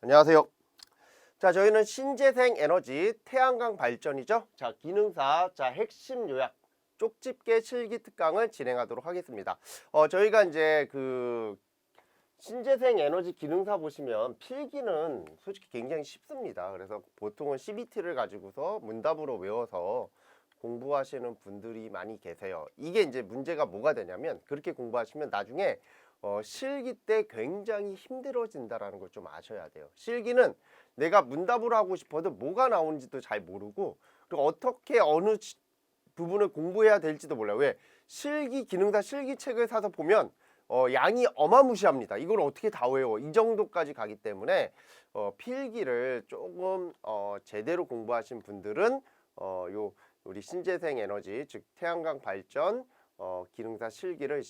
안녕하세요. 자, 저희는 신재생 에너지 태양광 발전이죠. 자, 기능사, 자, 핵심 요약, 쪽집게 실기 특강을 진행하도록 하겠습니다. 저희가 이제 그 신재생 에너지 기능사 보시면 필기는 솔직히 굉장히 쉽습니다. 그래서 보통은 CBT를 가지고서 문답으로 외워서 공부하시는 분들이 많이 계세요. 이게 이제 문제가 뭐가 되냐면 그렇게 공부하시면 나중에 실기 때 굉장히 힘들어진다라는 걸 좀 아셔야 돼요. 실기는 내가 문답을 하고 싶어도 뭐가 나오는지도 잘 모르고 그리고 어떻게 어느 부분을 공부해야 될지도 몰라요. 왜? 실기 기능사 실기책을 사서 보면 양이 어마무시합니다. 이걸 어떻게 다 외워? 이 정도까지 가기 때문에 필기를 조금 제대로 공부하신 분들은 요 우리 신재생 에너지 즉 태양광 발전 기능사 실기를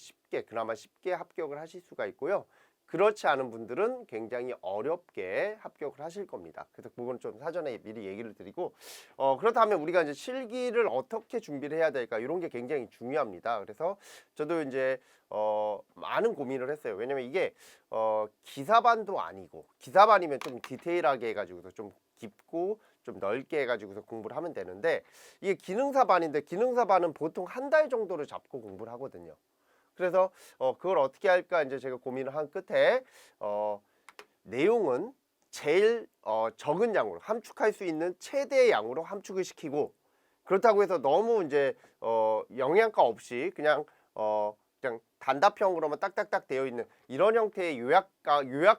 그나마 쉽게 합격을 하실 수가 있고요. 그렇지 않은 분들은 굉장히 어렵게 합격을 하실 겁니다. 그래서 그건 좀 사전에 미리 얘기를 드리고 그렇다면 우리가 이제 실기를 어떻게 준비를 해야 될까 이런 게 굉장히 중요합니다. 그래서 저도 이제 많은 고민을 했어요. 왜냐면 이게 기사반도 아니고 기사반이면 좀 디테일하게 해가지고서 좀 깊고 좀 넓게 해가지고서 공부를 하면 되는데 이게 기능사반인데 기능사반은 보통 한 달 정도를 잡고 공부를 하거든요. 그래서 그걸 어떻게 할까 이제 제가 고민을 한 끝에 내용은 제일 적은 양으로 함축할 수 있는 최대의 양으로 함축을 시키고 그렇다고 해서 너무 이제 영양가 없이 그냥 단답형으로만 딱딱딱 되어 있는 이런 형태의 요약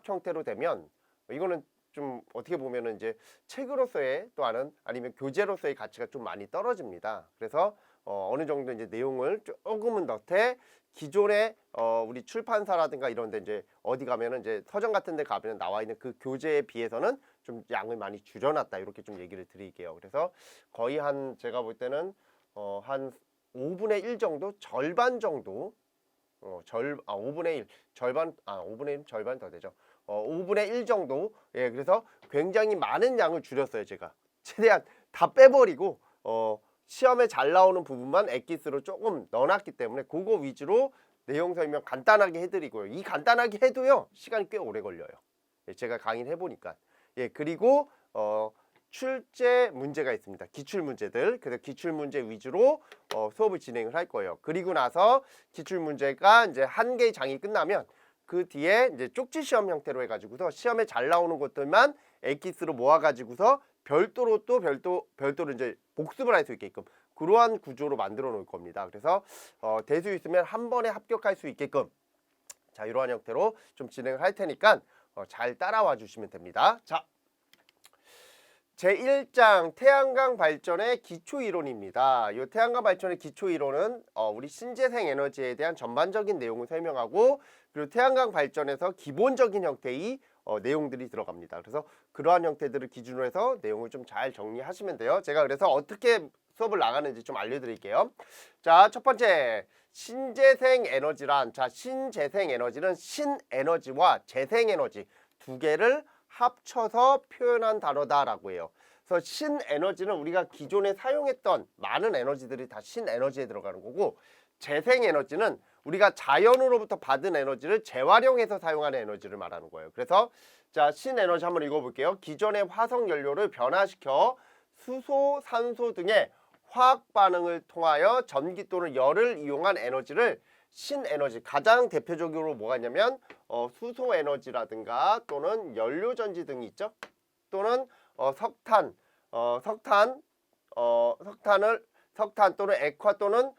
형태로 되면 이거는 좀 어떻게 보면은 이제 책으로서의 또한 아니면 교재로서의 가치가 좀 많이 떨어집니다. 그래서 어느 정도 이제 내용을 조금은 넣되 기존의 우리 출판사라든가 이런 데 이제 어디 가면은 이제 서점 같은 데 가면 나와 있는 그 교재에 비해서는 좀 양을 많이 줄여놨다 이렇게 좀 얘기를 드릴게요. 그래서 거의 한 제가 볼 때는 한 5분의 1 정도 절반 정도 5분의 1 절반 5분의 1 절반 더 되죠. 5분의 1 정도. 예, 그래서 굉장히 많은 양을 줄였어요, 제가. 최대한 다 빼버리고 시험에 잘 나오는 부분만 엑기스로 조금 넣어놨기 때문에 그거 위주로 내용 설명 간단하게 해드리고요. 이 간단하게 해도요 시간이 꽤 오래 걸려요. 예, 제가 강의를 해보니까. 예, 그리고 출제 문제가 있습니다. 기출 문제들. 그래서 기출 문제 위주로 수업을 진행을 할 거예요. 그리고 나서 기출 문제가 이제 한 개의 장이 끝나면 그 뒤에 이제 쪽지 시험 형태로 해가지고서 시험에 잘 나오는 것들만 엑기스로 모아가지고서 별도로 별도로 이제 복습을 할 수 있게끔 그러한 구조로 만들어 놓을 겁니다. 그래서 대수 있으면 한 번에 합격할 수 있게끔 자 이러한 형태로 좀 진행을 할 테니까 잘 따라와 주시면 됩니다. 자. 제1장 태양광 발전의 기초이론입니다. 이 태양광 발전의 기초이론은 우리 신재생 에너지에 대한 전반적인 내용을 설명하고 그리고 태양광 발전에서 기본적인 형태의 내용들이 들어갑니다. 그래서 그러한 형태들을 기준으로 해서 내용을 좀 잘 정리하시면 돼요. 제가 그래서 어떻게 수업을 나가는지 좀 알려드릴게요. 자, 첫 번째 신재생 에너지란 신재생 에너지는 신에너지와 재생에너지 두 개를 합쳐서 표현한 단어다라고 해요. 그래서 신에너지는 우리가 기존에 사용했던 많은 에너지들이 다 신에너지에 들어가는 거고 재생에너지는 우리가 자연으로부터 받은 에너지를 재활용해서 사용하는 에너지를 말하는 거예요. 그래서 자 신에너지 한번 읽어볼게요. 기존의 화석연료를 변화시켜 수소, 산소 등의 화학 반응을 통하여 전기 또는 열을 이용한 에너지를 신에너지 가장 대표적으로 뭐가 있냐면 수소 에너지라든가 또는 연료전지 등이 있죠. 또는 석탄 또는 액화 또는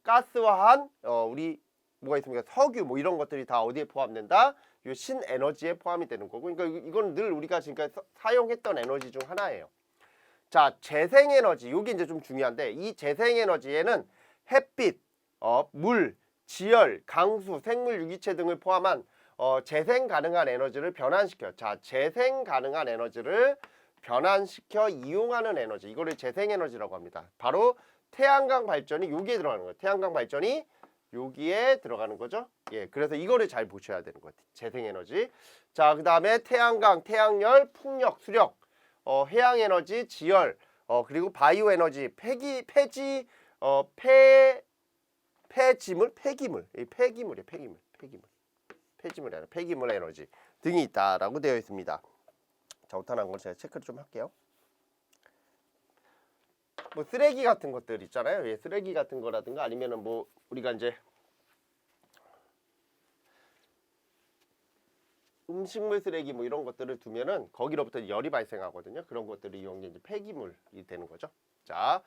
가스화한 우리 뭐가 있습니까? 석유 뭐 이런 것들이 다 어디에 포함된다? 이 신에너지에 포함이 되는 거고 그러니까 이건 늘 우리가 지금까지 사용했던 에너지 중 하나예요. 자, 재생에너지 이게 이제 좀 중요한데 이 재생에너지에는 햇빛, 물, 지열, 강수, 생물 유기체 등을 포함한 재생 가능한 에너지를 변환시켜. 자, 재생 가능한 에너지를 변환시켜 이용하는 에너지. 이거를 재생에너지라고 합니다. 바로 태양광 발전이 여기에 들어가는 거예요. 태양광 발전이 여기에 들어가는 거죠. 예, 그래서 이거를 잘 보셔야 되는 것 같아요. 재생에너지. 자, 그 다음에 태양광, 태양열, 풍력, 수력, 해양에너지, 지열, 그리고 바이오에너지, 폐기물, 폐기물 에너지 등이 있다라고 되어 있습니다. 자, 오탄한 걸 제가 체크를 좀 할게요. 뭐 쓰레기 같은 것들 있잖아요. 예, 쓰레기 같은 거라든가 아니면은 뭐 우리가 이제 음식물 쓰레기 뭐 이런 것들을 두면은 거기로부터 열이 발생하거든요. 그런 것들을 이용해 이제 폐기물이 되는 거죠. 자,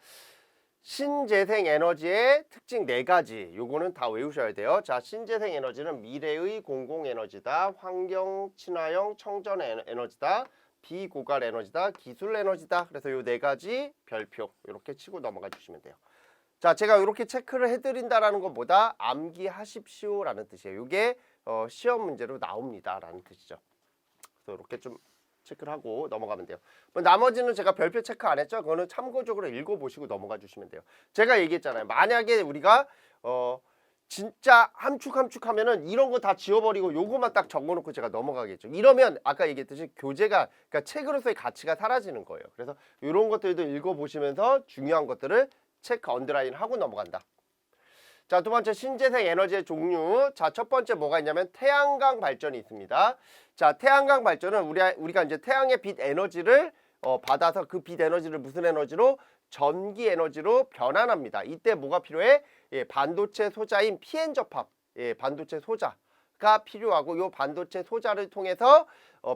신재생 에너지의 특징 4가지. 요거는 다 외우셔야 돼요. 자, 신재생 에너지는 미래의 공공 에너지다. 환경 친화형 청전 에너지다. 비고갈 에너지다. 기술 에너지다. 그래서 요 4가지 별표 이렇게 치고 넘어가 주시면 돼요. 자, 제가 이렇게 체크를 해드린다라는 것보다 암기하십시오라는 뜻이에요. 이게 시험 문제로 나옵니다라는 뜻이죠. 그래서 이렇게 좀 체크를 하고 넘어가면 돼요. 뭐 나머지는 제가 별표 체크 안 했죠. 그거는 참고적으로 읽어보시고 넘어가 주시면 돼요. 제가 얘기했잖아요. 만약에 우리가 진짜 함축 하면은 이런 거 다 지워버리고 요거만 딱 적어놓고 제가 넘어가겠죠. 이러면 아까 얘기했듯이 교재가 그러니까 책으로서의 가치가 사라지는 거예요. 그래서 이런 것들도 읽어보시면서 중요한 것들을 체크 언더라인 하고 넘어간다. 자, 두 번째 신재생 에너지의 종류. 자, 첫 번째 뭐가 있냐면 태양광 발전이 있습니다. 자, 태양광 발전은 우리가 이제 태양의 빛 에너지를 받아서 그 빛 에너지를 무슨 에너지로? 전기 에너지로 변환합니다. 이때 뭐가 필요해? 예, 반도체 소자인 PN 접합. 예, 반도체 소자가 필요하고 이 반도체 소자를 통해서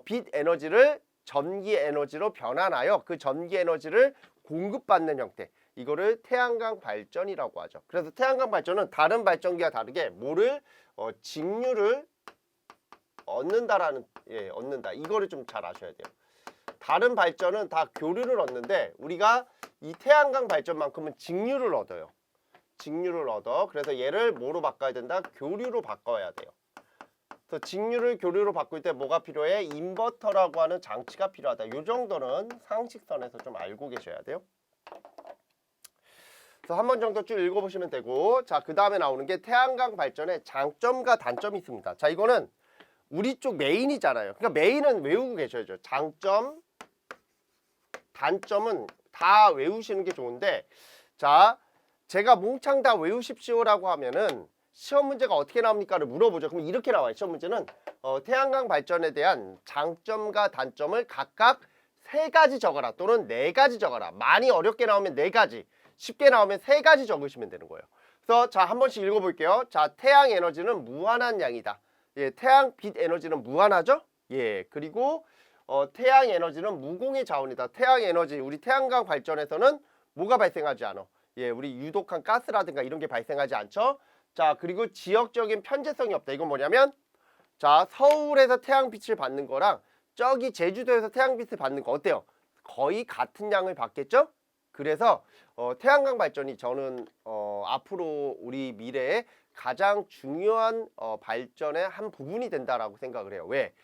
빛 에너지를 전기 에너지로 변환하여 그 전기 에너지를 공급받는 형태. 이거를 태양광 발전이라고 하죠. 그래서 태양광 발전은 다른 발전기와 다르게 뭐를 직류를 얻는다라는 얻는다. 이거를 좀 잘 아셔야 돼요. 다른 발전은 다 교류를 얻는데 우리가 이 태양광 발전만큼은 직류를 얻어요. 직류를 얻어. 그래서 얘를 뭐로 바꿔야 된다? 교류로 바꿔야 돼요. 그래서 직류를 교류로 바꿀 때 뭐가 필요해? 인버터라고 하는 장치가 필요하다. 이 정도는 상식선에서 좀 알고 계셔야 돼요. 그래서 한 번 정도 쭉 읽어보시면 되고, 자, 그 다음에 나오는 게 태양광 발전의 장점과 단점이 있습니다. 자, 이거는 우리 쪽 메인이잖아요. 그러니까 메인은 외우고 계셔야죠. 장점, 단점은 다 외우시는 게 좋은데, 자, 제가 몽창 다 외우십시오라고 하면은 시험 문제가 어떻게 나옵니까를 물어보죠. 그럼 이렇게 나와요. 시험 문제는 태양광 발전에 대한 장점과 단점을 각각 3가지 적어라 또는 4가지 적어라. 많이 어렵게 나오면 4가지, 쉽게 나오면 3가지 적으시면 되는 거예요. 그래서 자, 한 번씩 읽어볼게요. 자, 태양 에너지는 무한한 양이다. 예, 태양 빛 에너지는 무한하죠? 예, 그리고 태양 에너지는 무공의 자원이다. 태양 에너지, 우리 태양광 발전에서는 뭐가 발생하지 않아? 예, 우리 유독한 가스라든가 이런 게 발생하지 않죠? 자, 그리고 지역적인 편제성이 없다. 이건 뭐냐면, 자, 서울에서 태양빛을 받는 거랑 저기 제주도에서 태양빛을 받는 거 어때요? 거의 같은 양을 받겠죠? 그래서 태양광 발전이 저는 앞으로 우리 미래에 가장 중요한 발전의 한 부분이 된다라고 생각을 해요. 왜?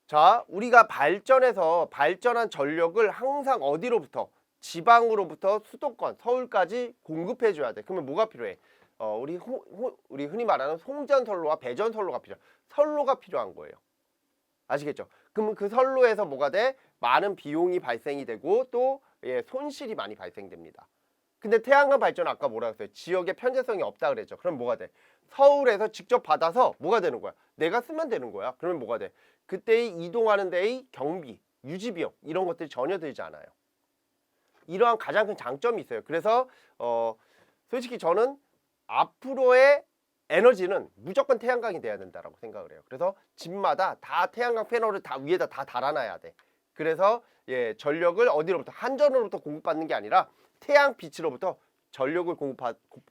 자, 우리가 발전해서 발전한 전력을 항상 어디로부터? 지방으로부터 수도권, 서울까지 공급해 줘야 돼. 그러면 뭐가 필요해? 우리 흔히 말하는 송전선로와 배전선로가 선로가 필요한 거예요. 아시겠죠? 그러면 그 선로에서 뭐가 돼? 많은 비용이 발생이 되고 또 손실이 많이 발생됩니다. 근데 태양광 발전은 아까 뭐라 했어요? 지역에 편제성이 없다 그랬죠. 그럼 뭐가 돼? 서울에서 직접 받아서 뭐가 되는 거야? 내가 쓰면 되는 거야. 그러면 뭐가 돼? 그때 이동하는 데의 경비, 유지비용 이런 것들이 전혀 들지 않아요. 이러한 가장 큰 장점이 있어요. 그래서 솔직히 저는 앞으로의 에너지는 무조건 태양광이 돼야 된다라고 생각을 해요. 그래서 집마다 다 태양광 패널을 다 위에다 다 달아놔야 돼. 그래서 전력을 어디로부터? 한전으로부터 공급받는 게 아니라 태양빛으로부터 전력을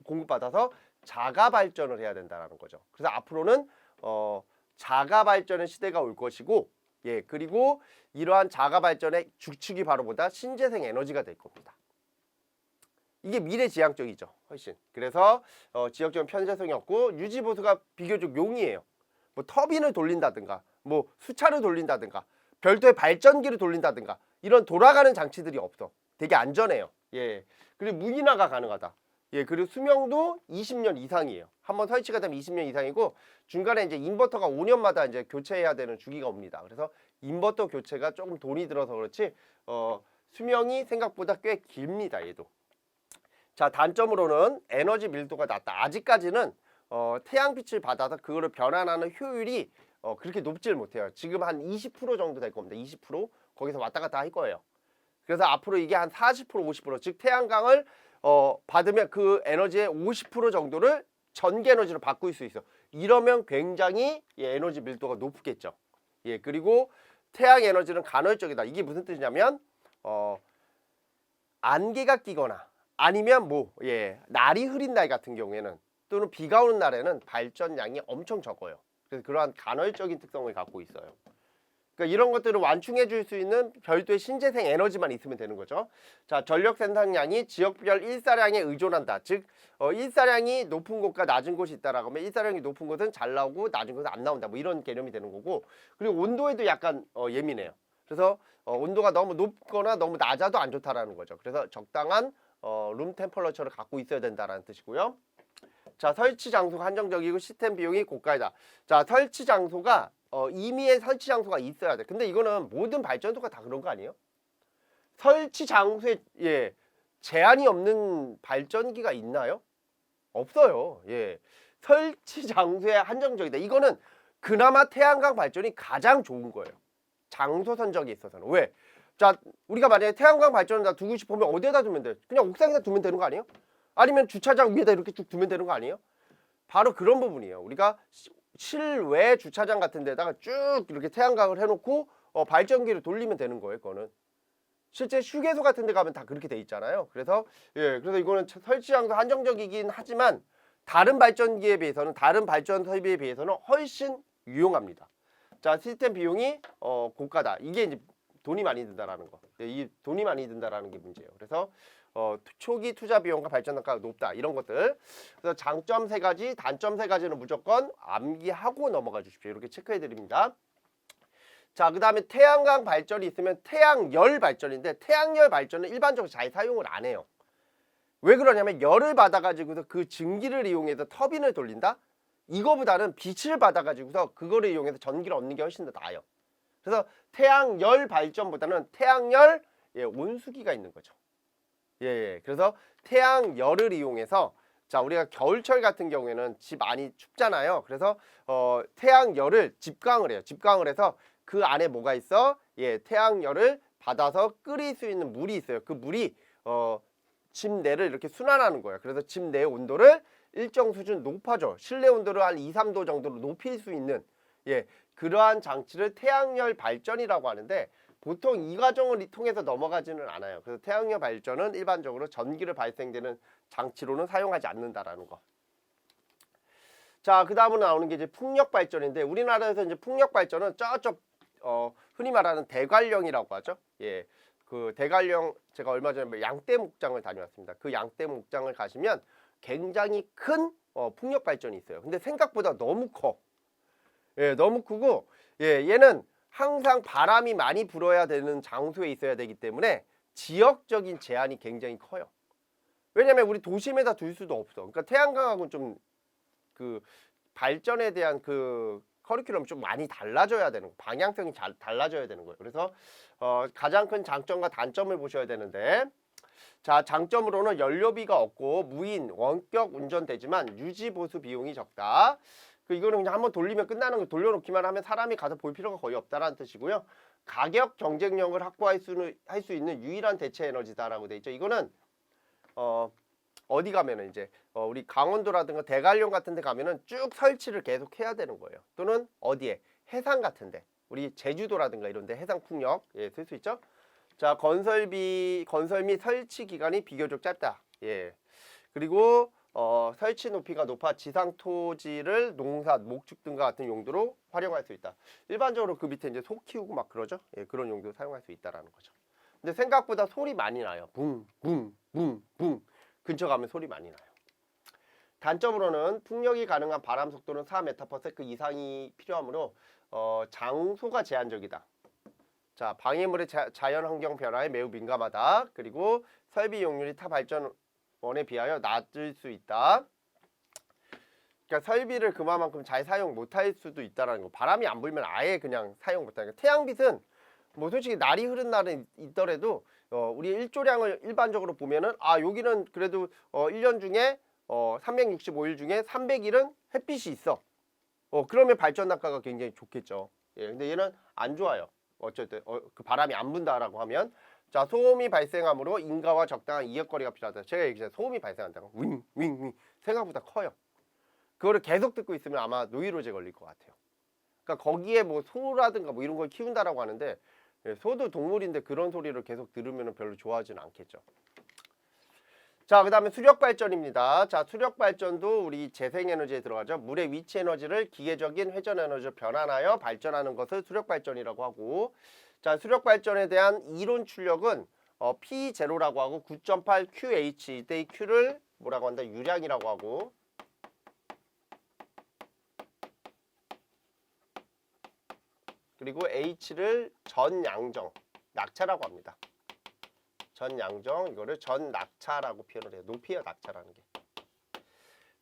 공급받아서 자가 발전을 해야 된다라는 거죠. 그래서 앞으로는 자가 발전의 시대가 올 것이고, 그리고 이러한 자가 발전의 주축이 바로 뭐다? 신재생 에너지가 될 겁니다. 이게 미래지향적이죠, 훨씬. 그래서 지역적인 편제성이 없고 유지 보수가 비교적 용이해요. 뭐 터빈을 돌린다든가, 뭐 수차를 돌린다든가, 별도의 발전기를 돌린다든가 이런 돌아가는 장치들이 없어. 되게 안전해요. 그리고 무인화가 가능하다. 그리고 수명도 20년 이상이에요. 한번 설치가 되면 20년 이상이고 중간에 이제 인버터가 5년마다 이제 교체해야 되는 주기가 옵니다. 그래서 인버터 교체가 조금 돈이 들어서 그렇지 수명이 생각보다 꽤 깁니다. 얘도. 자, 단점으로는 에너지 밀도가 낮다. 아직까지는 태양빛을 받아서 그거를 변환하는 효율이 그렇게 높질 못해요. 지금 한 20% 정도 될 겁니다. 20% 거기서 왔다 갔다 할 거예요. 그래서 앞으로 이게 한 40%, 50% 즉 태양광을 받으면 그 에너지의 50% 정도를 전기 에너지로 바꿀 수 있어. 이러면 굉장히 에너지 밀도가 높겠죠. 예, 그리고 태양 에너지는 간헐적이다. 이게 무슨 뜻이냐면 안개가 끼거나 아니면 날이 흐린 날 같은 경우에는 또는 비가 오는 날에는 발전량이 엄청 적어요. 그래서 그러한 간헐적인 특성을 갖고 있어요. 그러니까 이런 것들을 완충해 줄 수 있는 별도의 신재생 에너지만 있으면 되는 거죠. 자, 전력 생산량이 지역별 일사량에 의존한다. 즉 일사량이 높은 곳과 낮은 곳이 있다라고 하면 일사량이 높은 곳은 잘 나오고 낮은 곳은 안 나온다. 뭐 이런 개념이 되는 거고, 그리고 온도에도 약간 예민해요. 그래서 온도가 너무 높거나 너무 낮아도 안 좋다라는 거죠. 그래서 적당한 룸 템퍼러처를 갖고 있어야 된다라는 뜻이고요. 자, 설치 장소가 한정적이고 시스템 비용이 고가이다. 자, 설치 장소가 임의의 설치 장소가 있어야 돼. 근데 이거는 모든 발전소가 다 그런 거 아니에요? 설치 장소에 제한이 없는 발전기가 있나요? 없어요. 예. 설치 장소에 한정적이다. 이거는 그나마 태양광 발전이 가장 좋은 거예요. 장소 선정에 있어서는. 왜? 자, 우리가 만약에 태양광 발전을 다 두고 싶으면 어디에다 두면 돼? 그냥 옥상에다 두면 되는 거 아니에요? 아니면 주차장 위에다 이렇게 쭉 두면 되는 거 아니에요? 바로 그런 부분이에요. 우리가 실외 주차장 같은 데다가 쭉 이렇게 태양광을 해놓고 발전기를 돌리면 되는 거예요. 그거는 실제 휴게소 같은 데 가면 다 그렇게 돼 있잖아요. 그래서 그래서 이거는 설치 장소 한정적이긴 하지만 다른 발전기에 비해서는, 다른 발전 설비에 비해서는 훨씬 유용합니다. 자, 시스템 비용이 고가다. 이게 이제 돈이 많이 든다라는 거. 이 돈이 많이 든다라는 게 문제예요. 그래서 초기 투자 비용과 발전 단가가 높다. 이런 것들. 그래서 장점 3가지, 단점 3가지는 무조건 암기하고 넘어가 주십시오. 이렇게 체크해 드립니다. 자, 그 다음에 태양광 발전이 있으면 태양열 발전인데, 태양열 발전은 일반적으로 잘 사용을 안 해요. 왜 그러냐면 열을 받아가지고서 그 증기를 이용해서 터빈을 돌린다? 이거보다는 빛을 받아가지고서 그거를 이용해서 전기를 얻는 게 훨씬 더 나아요. 그래서 태양열 발전보다는 태양열 온수기가 있는 거죠. 그래서 태양열을 이용해서, 자, 우리가 겨울철 같은 경우에는 집 안이 춥잖아요. 그래서 태양열을 집광을 해요. 집광을 해서 그 안에 뭐가 있어? 태양열을 받아서 끓일 수 있는 물이 있어요. 그 물이 집 내를 이렇게 순환하는 거예요. 그래서 집 내의 온도를 일정 수준 높아져. 실내 온도를 한 2, 3도 정도로 높일 수 있는 그러한 장치를 태양열 발전이라고 하는데, 보통 이 과정을 통해서 넘어가지는 않아요. 그래서 태양열 발전은 일반적으로 전기를 발생되는 장치로는 사용하지 않는다라는 거. 자, 그 다음으로 나오는 게 이제 풍력 발전인데, 우리나라에서 이제 풍력 발전은 저쪽 흔히 말하는 대관령이라고 하죠. 그 대관령, 제가 얼마 전에 양떼 목장을 다녀왔습니다. 그 양떼 목장을 가시면 굉장히 큰 풍력 발전이 있어요. 근데 생각보다 너무 커. 너무 크고, 얘는 항상 바람이 많이 불어야 되는 장소에 있어야 되기 때문에 지역적인 제한이 굉장히 커요. 왜냐면 우리 도심에다 둘 수도 없어. 그러니까 태양광하고는 좀 그 발전에 대한 그 커리큘럼이 좀 많이 달라져야 되는 거, 방향성이 잘 달라져야 되는 거예요. 그래서 가장 큰 장점과 단점을 보셔야 되는데, 자, 장점으로는 연료비가 없고 무인 원격 운전되지만 유지 보수 비용이 적다. 이거는 그냥 한번 돌리면 끝나는 거, 돌려놓기만 하면 사람이 가서 볼 필요가 거의 없다라는 뜻이고요. 가격 경쟁력을 확보할 할 수 있는 유일한 대체 에너지다라고 돼 있죠. 이거는 어디 가면은 이제 우리 강원도라든가 대관령 같은 데 가면은 쭉 설치를 계속 해야 되는 거예요. 또는 어디에 해상 같은 데, 우리 제주도라든가 이런 데 해상 풍력 쓸 수 있죠. 자, 건설 및 설치 기간이 비교적 짧다. 그리고 설치 높이가 높아 지상 토지를 농사, 목축 등과 같은 용도로 활용할 수 있다. 일반적으로 그 밑에 이제 소 키우고 막 그러죠. 그런 용도로 사용할 수 있다라는 거죠. 근데 생각보다 소리 많이 나요. 붕, 붕, 붕, 붕. 근처 가면 소리 많이 나요. 단점으로는 풍력이 가능한 바람 속도는 4m/s 이상이 필요하므로 장소가 제한적이다. 자, 방해물의 자연 환경 변화에 매우 민감하다. 그리고 설비 이용률이 타 발전원에 비하여 낮을 수 있다. 그러니까 설비를 그만큼 잘 사용 못할 수도 있다라는 거. 바람이 안 불면 아예 그냥 사용 못하는 거. 태양빛은 뭐 솔직히 날이 흐른 날은 있더라도 우리 일조량을 일반적으로 보면은 여기는 그래도 1년 중에 365일 중에 300일은 햇빛이 있어. 그러면 발전 단가가 굉장히 좋겠죠. 예, 근데 얘는 안 좋아요. 어쨌든 그 바람이 안 분다라고 하면 자 소음이 발생하므로 인가와 적당한 이역거리가 필요하다. 제가 얘기했잖아요. 소음이 발생한다고 윙윙윙 생각보다 커요. 그거를 계속 듣고 있으면 아마 노이로제 걸릴 것 같아요. 그러니까 거기에 뭐 소라든가 뭐 이런 걸 키운다라고 하는데 예, 소도 동물인데 그런 소리를 계속 들으면 별로 좋아하지는 않겠죠. 자, 그 다음에 수력발전입니다. 자, 수력발전도 우리 재생에너지에 들어가죠. 물의 위치 에너지를 기계적인 회전에너지로 변환하여 발전하는 것을 수력발전이라고 하고, 자, 수력발전에 대한 이론 출력은 P0라고 하고 9.8 QH 이때의 Q를 뭐라고 한다? 유량이라고 하고, 그리고 H를 전양정, 낙차라고 합니다. 전양정, 이거를 전낙차라고 표현을 해요. 높이와 낙차라는 게.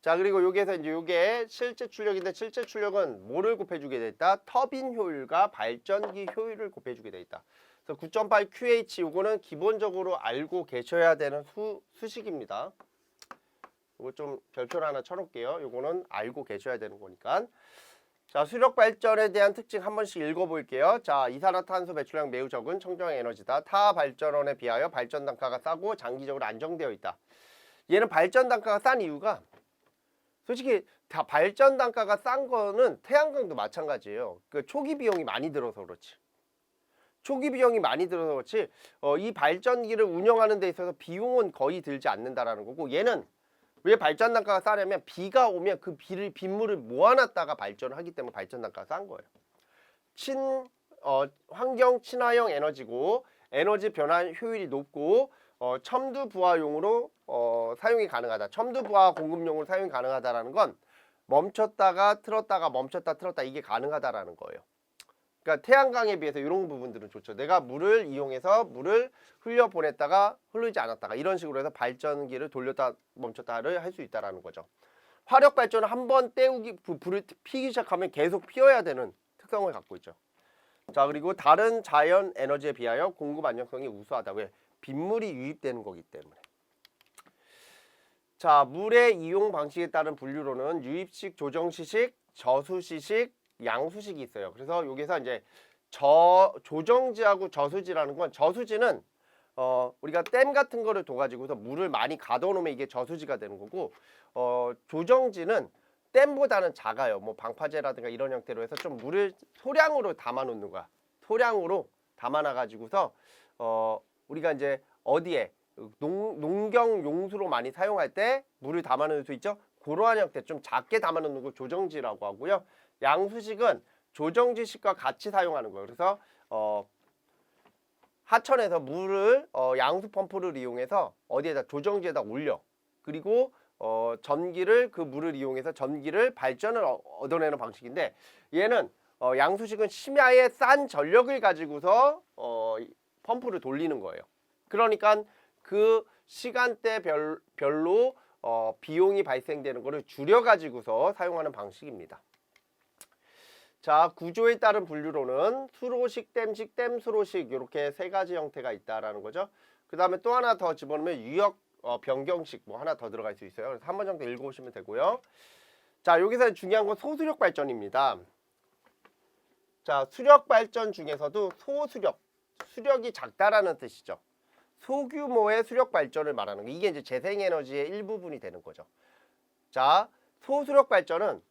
자, 그리고 여기에서 이제 요게 실제 출력인데 실제 출력은 뭐를 곱해주게 돼 있다? 터빈 효율과 발전기 효율을 곱해주게 돼 있다. 그래서 9.8 QH 요거는 기본적으로 알고 계셔야 되는 수식입니다. 이거 좀 별표를 하나 쳐놓을게요. 요거는 알고 계셔야 되는 거니까. 자, 수력 발전에 대한 특징 한 번씩 읽어볼게요. 자, 이산화탄소 배출량 매우 적은 청정 에너지다. 타 발전원에 비하여 발전 단가가 싸고 장기적으로 안정되어 있다. 얘는 발전 단가가 싼 이유가 솔직히 다 발전 단가가 싼 거는 태양광도 마찬가지예요. 그 초기 비용이 많이 들어서 그렇지. 초기 비용이 많이 들어서 그렇지. 이 발전기를 운영하는 데 있어서 비용은 거의 들지 않는다라는 거고 얘는 왜 발전 단가가 싸냐면 비가 오면 그 빗물을 모아놨다가 발전을 하기 때문에 발전 단가가 싼 거예요. 환경 친화형 에너지고 에너지 변환 효율이 높고 첨두 부하용으로 사용이 가능하다. 첨두 부하 공급용으로 사용이 가능하다라는 건 멈췄다가 틀었다가 멈췄다 틀었다 이게 가능하다라는 거예요. 그러니까 태양광에 비해서 이런 부분들은 좋죠. 내가 물을 이용해서 물을 흘려 보냈다가 흐르지 않았다가 이런 식으로 해서 발전기를 돌렸다 멈췄다를 할 수 있다라는 거죠. 화력 발전은 한번 때우기 불을 피기 시작하면 계속 피워야 되는 특성을 갖고 있죠. 자, 그리고 다른 자연 에너지에 비하여 공급 안정성이 우수하다. 왜? 빗물이 유입되는 거기 때문에. 자, 물의 이용 방식에 따른 분류로는 유입식, 조정시식, 저수시식, 양수식이 있어요. 그래서 여기서 이제 조정지하고 저수지라는 건 저수지는 우리가 댐 같은 거를 둬가지고서 물을 많이 가둬놓으면 이게 저수지가 되는 거고 조정지는 댐보다는 작아요. 뭐 방파제라든가 이런 형태로 해서 좀 물을 소량으로 담아놓는 거야. 소량으로 담아놔가지고서 우리가 이제 어디에 농경 용수로 많이 사용할 때 물을 담아놓을 수 있죠. 그러한 형태 좀 작게 담아놓는 걸 조정지라고 하고요. 양수식은 조정지식과 같이 사용하는 거예요. 그래서 하천에서 물을 양수 펌프를 이용해서 어디에다 조정지에다 올려. 그리고 전기를 그 물을 이용해서 전기를 발전을 얻어내는 방식인데 얘는 양수식은 심야에 싼 전력을 가지고서 펌프를 돌리는 거예요. 그러니까 그 시간대 별로 비용이 발생되는 것을 줄여가지고서 사용하는 방식입니다. 자, 구조에 따른 분류로는 수로식, 댐식, 댐수로식 이렇게 세 가지 형태가 있다라는 거죠. 그 다음에 또 하나 더 집어넣으면 유역 변경식 뭐 하나 더 들어갈 수 있어요. 그래서 한 번 정도 읽어보시면 되고요. 자, 여기서 중요한 건 소수력 발전입니다. 자, 수력 발전 중에서도 소수력, 수력이 작다라는 뜻이죠. 소규모의 수력 발전을 말하는 거. 이게 이제 재생에너지의 일부분이 되는 거죠. 자, 소수력 발전은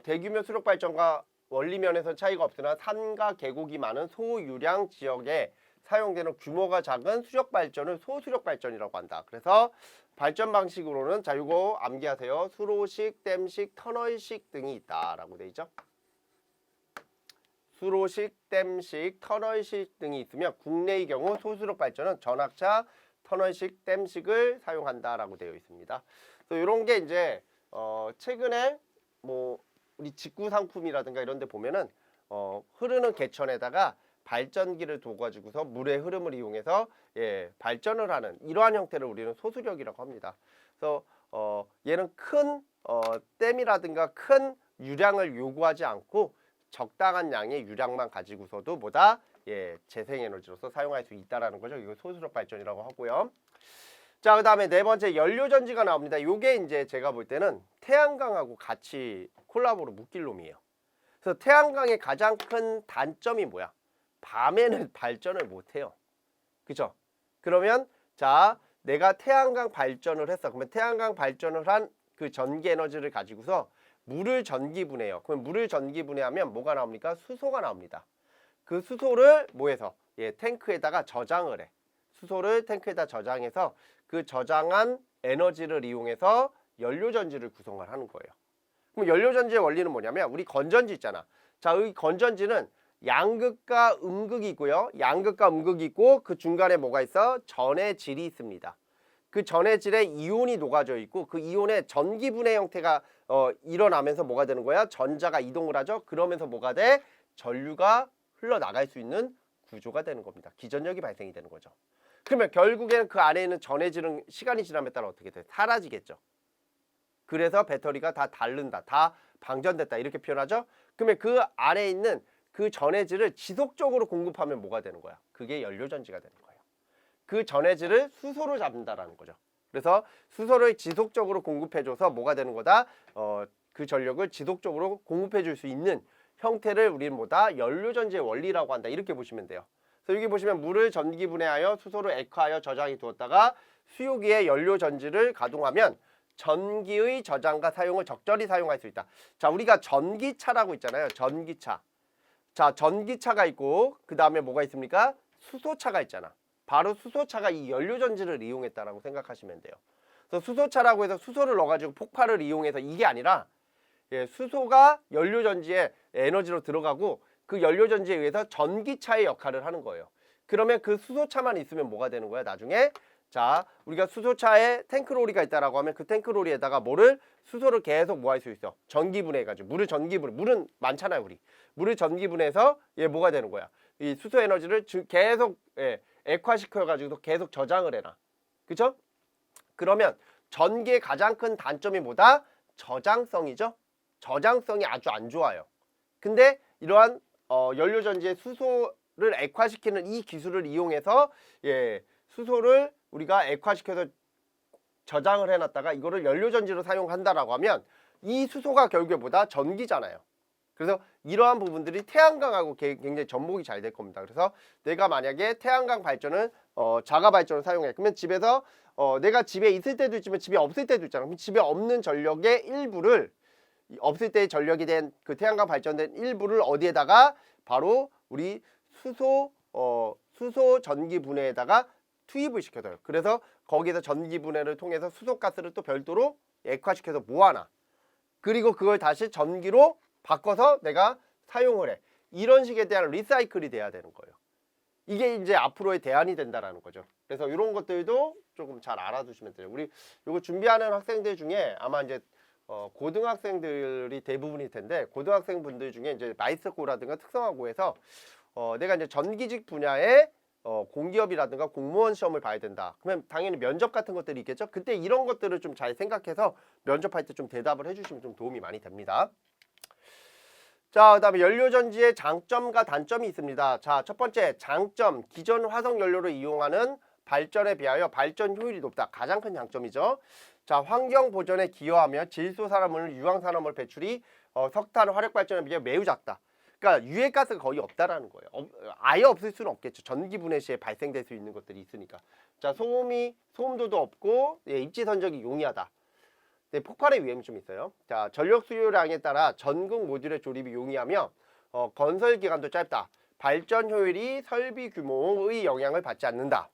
대규모 수력 발전과 원리 면에서 차이가 없으나 산과 계곡이 많은 소유량 지역에 사용되는 규모가 작은 수력 발전을 소수력 발전이라고 한다. 그래서 발전 방식으로는 자, 이거 암기하세요. 수로식, 댐식, 터널식 등이 있다라고 돼 있죠. 수로식, 댐식, 터널식 등이 있으며 국내의 경우 소수력 발전은 전압차, 터널식, 댐식을 사용한다라고 되어 있습니다. 그래서 이런 게 이제 최근에 뭐 우리 직구 상품이라든가 이런 데 보면은 흐르는 개천에다가 발전기를 둬가지고서 물의 흐름을 이용해서 발전을 하는 이러한 형태를 우리는 소수력이라고 합니다. 그래서 얘는 큰 댐이라든가 큰 유량을 요구하지 않고 적당한 양의 유량만 가지고서도 뭐다 재생에너지로서 사용할 수 있다라는 거죠. 이거 소수력 발전이라고 하고요. 자, 그 다음에 네 번째 연료전지가 나옵니다. 요게 이제 제가 볼 때는 태양광하고 같이 콜라보로 묶일 놈이에요. 그래서 태양광의 가장 큰 단점이 뭐야? 밤에는 발전을 못해요. 그죠? 그러면 자, 내가 태양광 발전을 했어. 그러면 태양광 발전을 한 그 전기 에너지를 가지고서 물을 전기분해해요. 그럼 물을 전기분해하면 뭐가 나옵니까? 수소가 나옵니다. 그 수소를 뭐해서? 예, 탱크에다가 저장을 해. 수소를 탱크에다 저장해서 그 저장한 에너지를 이용해서 연료전지를 구성을 하는 거예요. 그럼 연료전지의 원리는 뭐냐면 우리 건전지 있잖아. 자, 이 건전지는 양극과 음극이고요. 양극과 음극이 있고 그 중간에 뭐가 있어? 전해질이 있습니다. 그 전해질에 이온이 녹아져 있고 그 이온의 전기분해 형태가 일어나면서 뭐가 되는 거야? 전자가 이동을 하죠. 그러면서 뭐가 돼? 전류가 흘러나갈 수 있는 구조가 되는 겁니다. 기전력이 발생이 되는 거죠. 그러면 결국에는 그 안에 있는 전해질은 시간이 지남에 따라 어떻게 돼? 사라지겠죠. 그래서 배터리가 다 닳는다, 다 방전됐다 이렇게 표현하죠. 그러면 그 안에 있는 그 전해질을 지속적으로 공급하면 뭐가 되는 거야? 그게 연료전지가 되는 거예요. 그 전해질을 수소로 잡는다라는 거죠. 그래서 수소를 지속적으로 공급해줘서 뭐가 되는 거다? 그 전력을 지속적으로 공급해줄 수 있는 형태를 우리는 뭐다? 연료전지의 원리라고 한다. 이렇게 보시면 돼요. 그래서 여기 보시면 물을 전기분해하여 수소를 액화하여 저장해 두었다가 수요기에 연료전지를 가동하면 전기의 저장과 사용을 적절히 사용할 수 있다. 자, 우리가 전기차라고 있잖아요. 전기차. 자, 전기차가 있고 그 다음에 뭐가 있습니까? 수소차가 있잖아. 바로 수소차가 이 연료전지를 이용했다라고 생각하시면 돼요. 그래서 수소차라고 해서 수소를 넣어가지고 폭발을 이용해서 이게 아니라 예, 수소가 연료전지에 에너지로 들어가고 그 연료전지에 의해서 전기차의 역할을 하는 거예요. 그러면 그 수소차만 있으면 뭐가 되는 거야? 나중에 자, 우리가 수소차에 탱크로리가 있다라고 하면 그 탱크로리에다가 뭐를 수소를 계속 뭐 할 수 있어? 전기분해해가지고 물을 전기분해, 물은 많잖아요 우리. 물을 전기분해해서 얘 뭐가 되는 거야? 이 수소 에너지를 계속 액화시켜가지고 계속 저장을 해놔. 그쵸? 그러면 전기의 가장 큰 단점이 뭐다? 저장성이죠. 저장성이 아주 안 좋아요. 근데 이러한 연료전지의 수소를 액화시키는 이 기술을 이용해서 예, 수소를 우리가 액화시켜서 저장을 해놨다가 이거를 연료전지로 사용한다라고 하면 이 수소가 결국에 뭐다? 전기잖아요. 그래서 이러한 부분들이 태양광하고 굉장히 접목이 잘 될 겁니다. 그래서 내가 만약에 태양광 발전을 자가 발전을 사용해. 그러면 집에서 내가 집에 있을 때도 있지만 집에 없을 때도 있잖아. 그럼 집에 없는 전력의 일부를 없을 때 전력이 된 그 태양광 발전된 일부를 어디에다가 바로 우리 수소 전기 분해에다가 투입을 시켜줘요. 그래서 거기에서 전기 분해를 통해서 수소가스를 또 별도로 액화시켜서 모아놔. 그리고 그걸 다시 전기로 바꿔서 내가 사용을 해. 이런 식에 대한 리사이클이 돼야 되는 거예요. 이게 이제 앞으로의 대안이 된다라는 거죠. 그래서 이런 것들도 조금 잘 알아두시면 돼요. 우리 이거 준비하는 학생들 중에 아마 이제 고등학생들이 대부분일 텐데 고등학생분들 중에 이제 마이스코라든가 특성화고에서 내가 이제 전기직 분야의 공기업이라든가 공무원 시험을 봐야 된다. 그러면 당연히 면접 같은 것들이 있겠죠. 그때 이런 것들을 좀 잘 생각해서 면접할 때 좀 대답을 해주시면 좀 도움이 많이 됩니다. 자, 그다음에 연료전지의 장점과 단점이 있습니다. 자, 첫 번째 장점, 기존 화석 연료를 이용하는 발전에 비하여 발전 효율이 높다. 가장 큰 장점이죠. 자, 환경 보전에 기여하며 질소산화물, 유황산화물 배출이 석탄 화력 발전에 비해 매우 작다. 그러니까 유해가스가 거의 없다라는 거예요. 아예 없을 수는 없겠죠. 전기 분해 시에 발생될 수 있는 것들이 있으니까. 자, 소음도도 없고 예, 입지 선적이 용이하다. 네, 폭발의 위험이 좀 있어요. 자, 전력 수요량에 따라 전극 모듈의 조립이 용이하며 건설 기간도 짧다. 발전 효율이 설비 규모의 영향을 받지 않는다.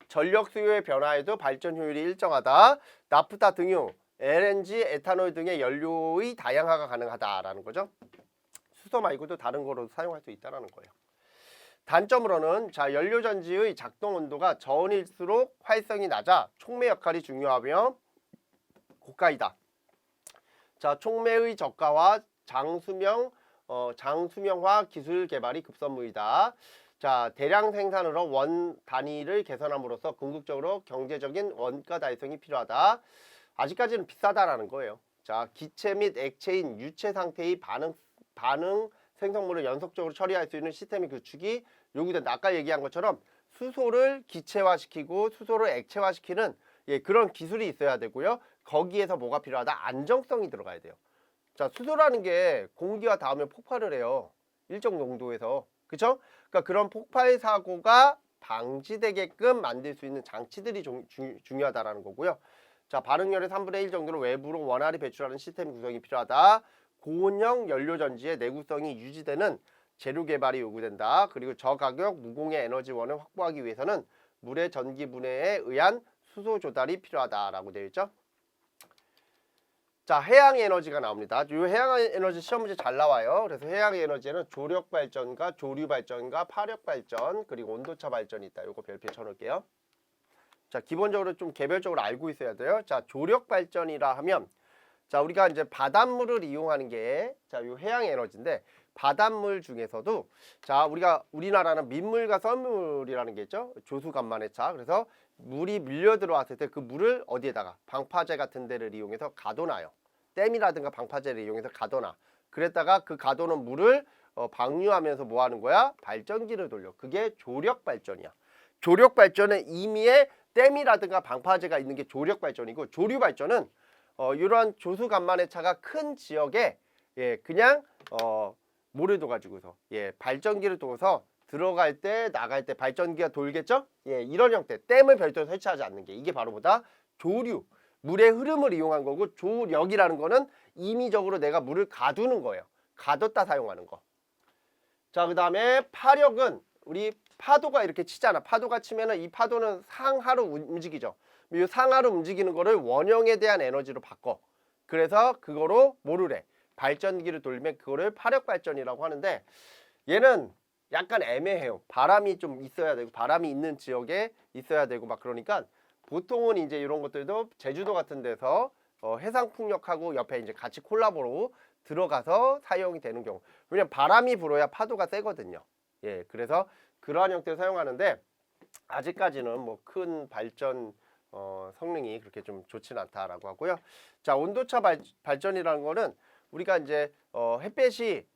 전력 수요의 변화에도 발전 효율이 일정하다. 나프타 등유, LNG, 에탄올 등의 연료의 다양화가 가능하다라는 거죠. 수소 말고도 다른 거로도 사용할 수 있다는 거예요. 단점으로는 자, 연료전지의 작동 온도가 저온일수록 활성이 낮아 촉매 역할이 중요하며 고가이다. 자, 촉매의 저가와 장수명화 기술 개발이 급선무이다. 자, 대량 생산으로 원 단위를 개선함으로써 궁극적으로 경제적인 원가 달성이 필요하다. 아직까지는 비싸다라는 거예요. 자, 기체 및 액체인 유체 상태의 반응 생성물을 연속적으로 처리할 수 있는 시스템의 구축이 요구된다. 아까 얘기한 것처럼 수소를 기체화시키고 수소를 액체화시키는 예, 그런 기술이 있어야 되고요. 거기에서 뭐가 필요하다? 안정성이 들어가야 돼요. 자, 수소라는 게 공기와 닿으면 폭발을 해요. 일정 농도에서. 그쵸? 그러니까 그런 폭발 사고가 방지되게끔 만들 수 있는 장치들이 중요하다라는 거고요. 자, 발응열의 3분의 1 정도로 외부로 원활히 배출하는 시스템 구성이 필요하다. 고온형 연료전지의 내구성이 유지되는 재료 개발이 요구된다. 그리고 저가격 무공해 에너지원을 확보하기 위해서는 물의 전기 분해에 의한 수소 조달이 필요하다라고 되어 있죠. 자, 해양 에너지가 나옵니다. 이 해양 에너지 시험 문제 잘 나와요. 그래서 해양 에너지에는 조력 발전과 조류 발전과 파력 발전 그리고 온도차 발전이 있다. 요거 별표에 쳐놓을게요. 자, 기본적으로 좀 개별적으로 알고 있어야 돼요. 자, 조력 발전이라 하면 자, 우리가 이제 바닷물을 이용하는 게 자, 요 해양 에너지인데 바닷물 중에서도 자, 우리나라는 민물과 썰물이라는 게 있죠. 조수간만의 차. 그래서 물이 밀려 들어왔을 때 그 물을 어디에다가 방파제 같은 데를 이용해서 가둬놔요. 댐이라든가 방파제를 이용해서 가둬놔. 그랬다가 그 가둬놓은 물을 방류하면서 뭐 하는 거야? 발전기를 돌려. 그게 조력 발전이야. 조력 발전은 임의의 댐이라든가 방파제가 있는 게 조력 발전이고, 조류 발전은 이러한 조수간만의 차가 큰 지역에 그냥 뭐를 둬가지고서 발전기를 둬서 들어갈 때 나갈 때 발전기가 돌겠죠? 이런 형태 댐을 별도로 설치하지 않는 게 이게 바로 뭐다? 조류, 물의 흐름을 이용한 거고, 조력이라는 거는 임의적으로 내가 물을 가두는 거예요. 가뒀다 사용하는 거. 자, 그 다음에 파력은 우리 파도가 이렇게 치잖아. 파도가 치면은 이 파도는 상하로 움직이죠. 이 상하로 움직이는 거를 원형에 대한 에너지로 바꿔. 그래서 그거로 뭐를 해? 발전기를 돌리면 그거를 파력 발전이라고 하는데, 얘는 약간 애매해요. 바람이 좀 있어야 되고 바람이 있는 지역에 있어야 되고 막 그러니까 보통은 이제 이런 것들도 제주도 같은 데서 해상풍력하고 옆에 이제 같이 콜라보로 들어가서 사용이 되는 경우. 왜냐면 바람이 불어야 파도가 세거든요. 그래서 그러한 형태로 사용하는데 아직까지는 뭐 큰 발전 성능이 그렇게 좀 좋지는 않다라고 하고요. 자, 온도차 발전이라는 거는 우리가 이제 햇볕이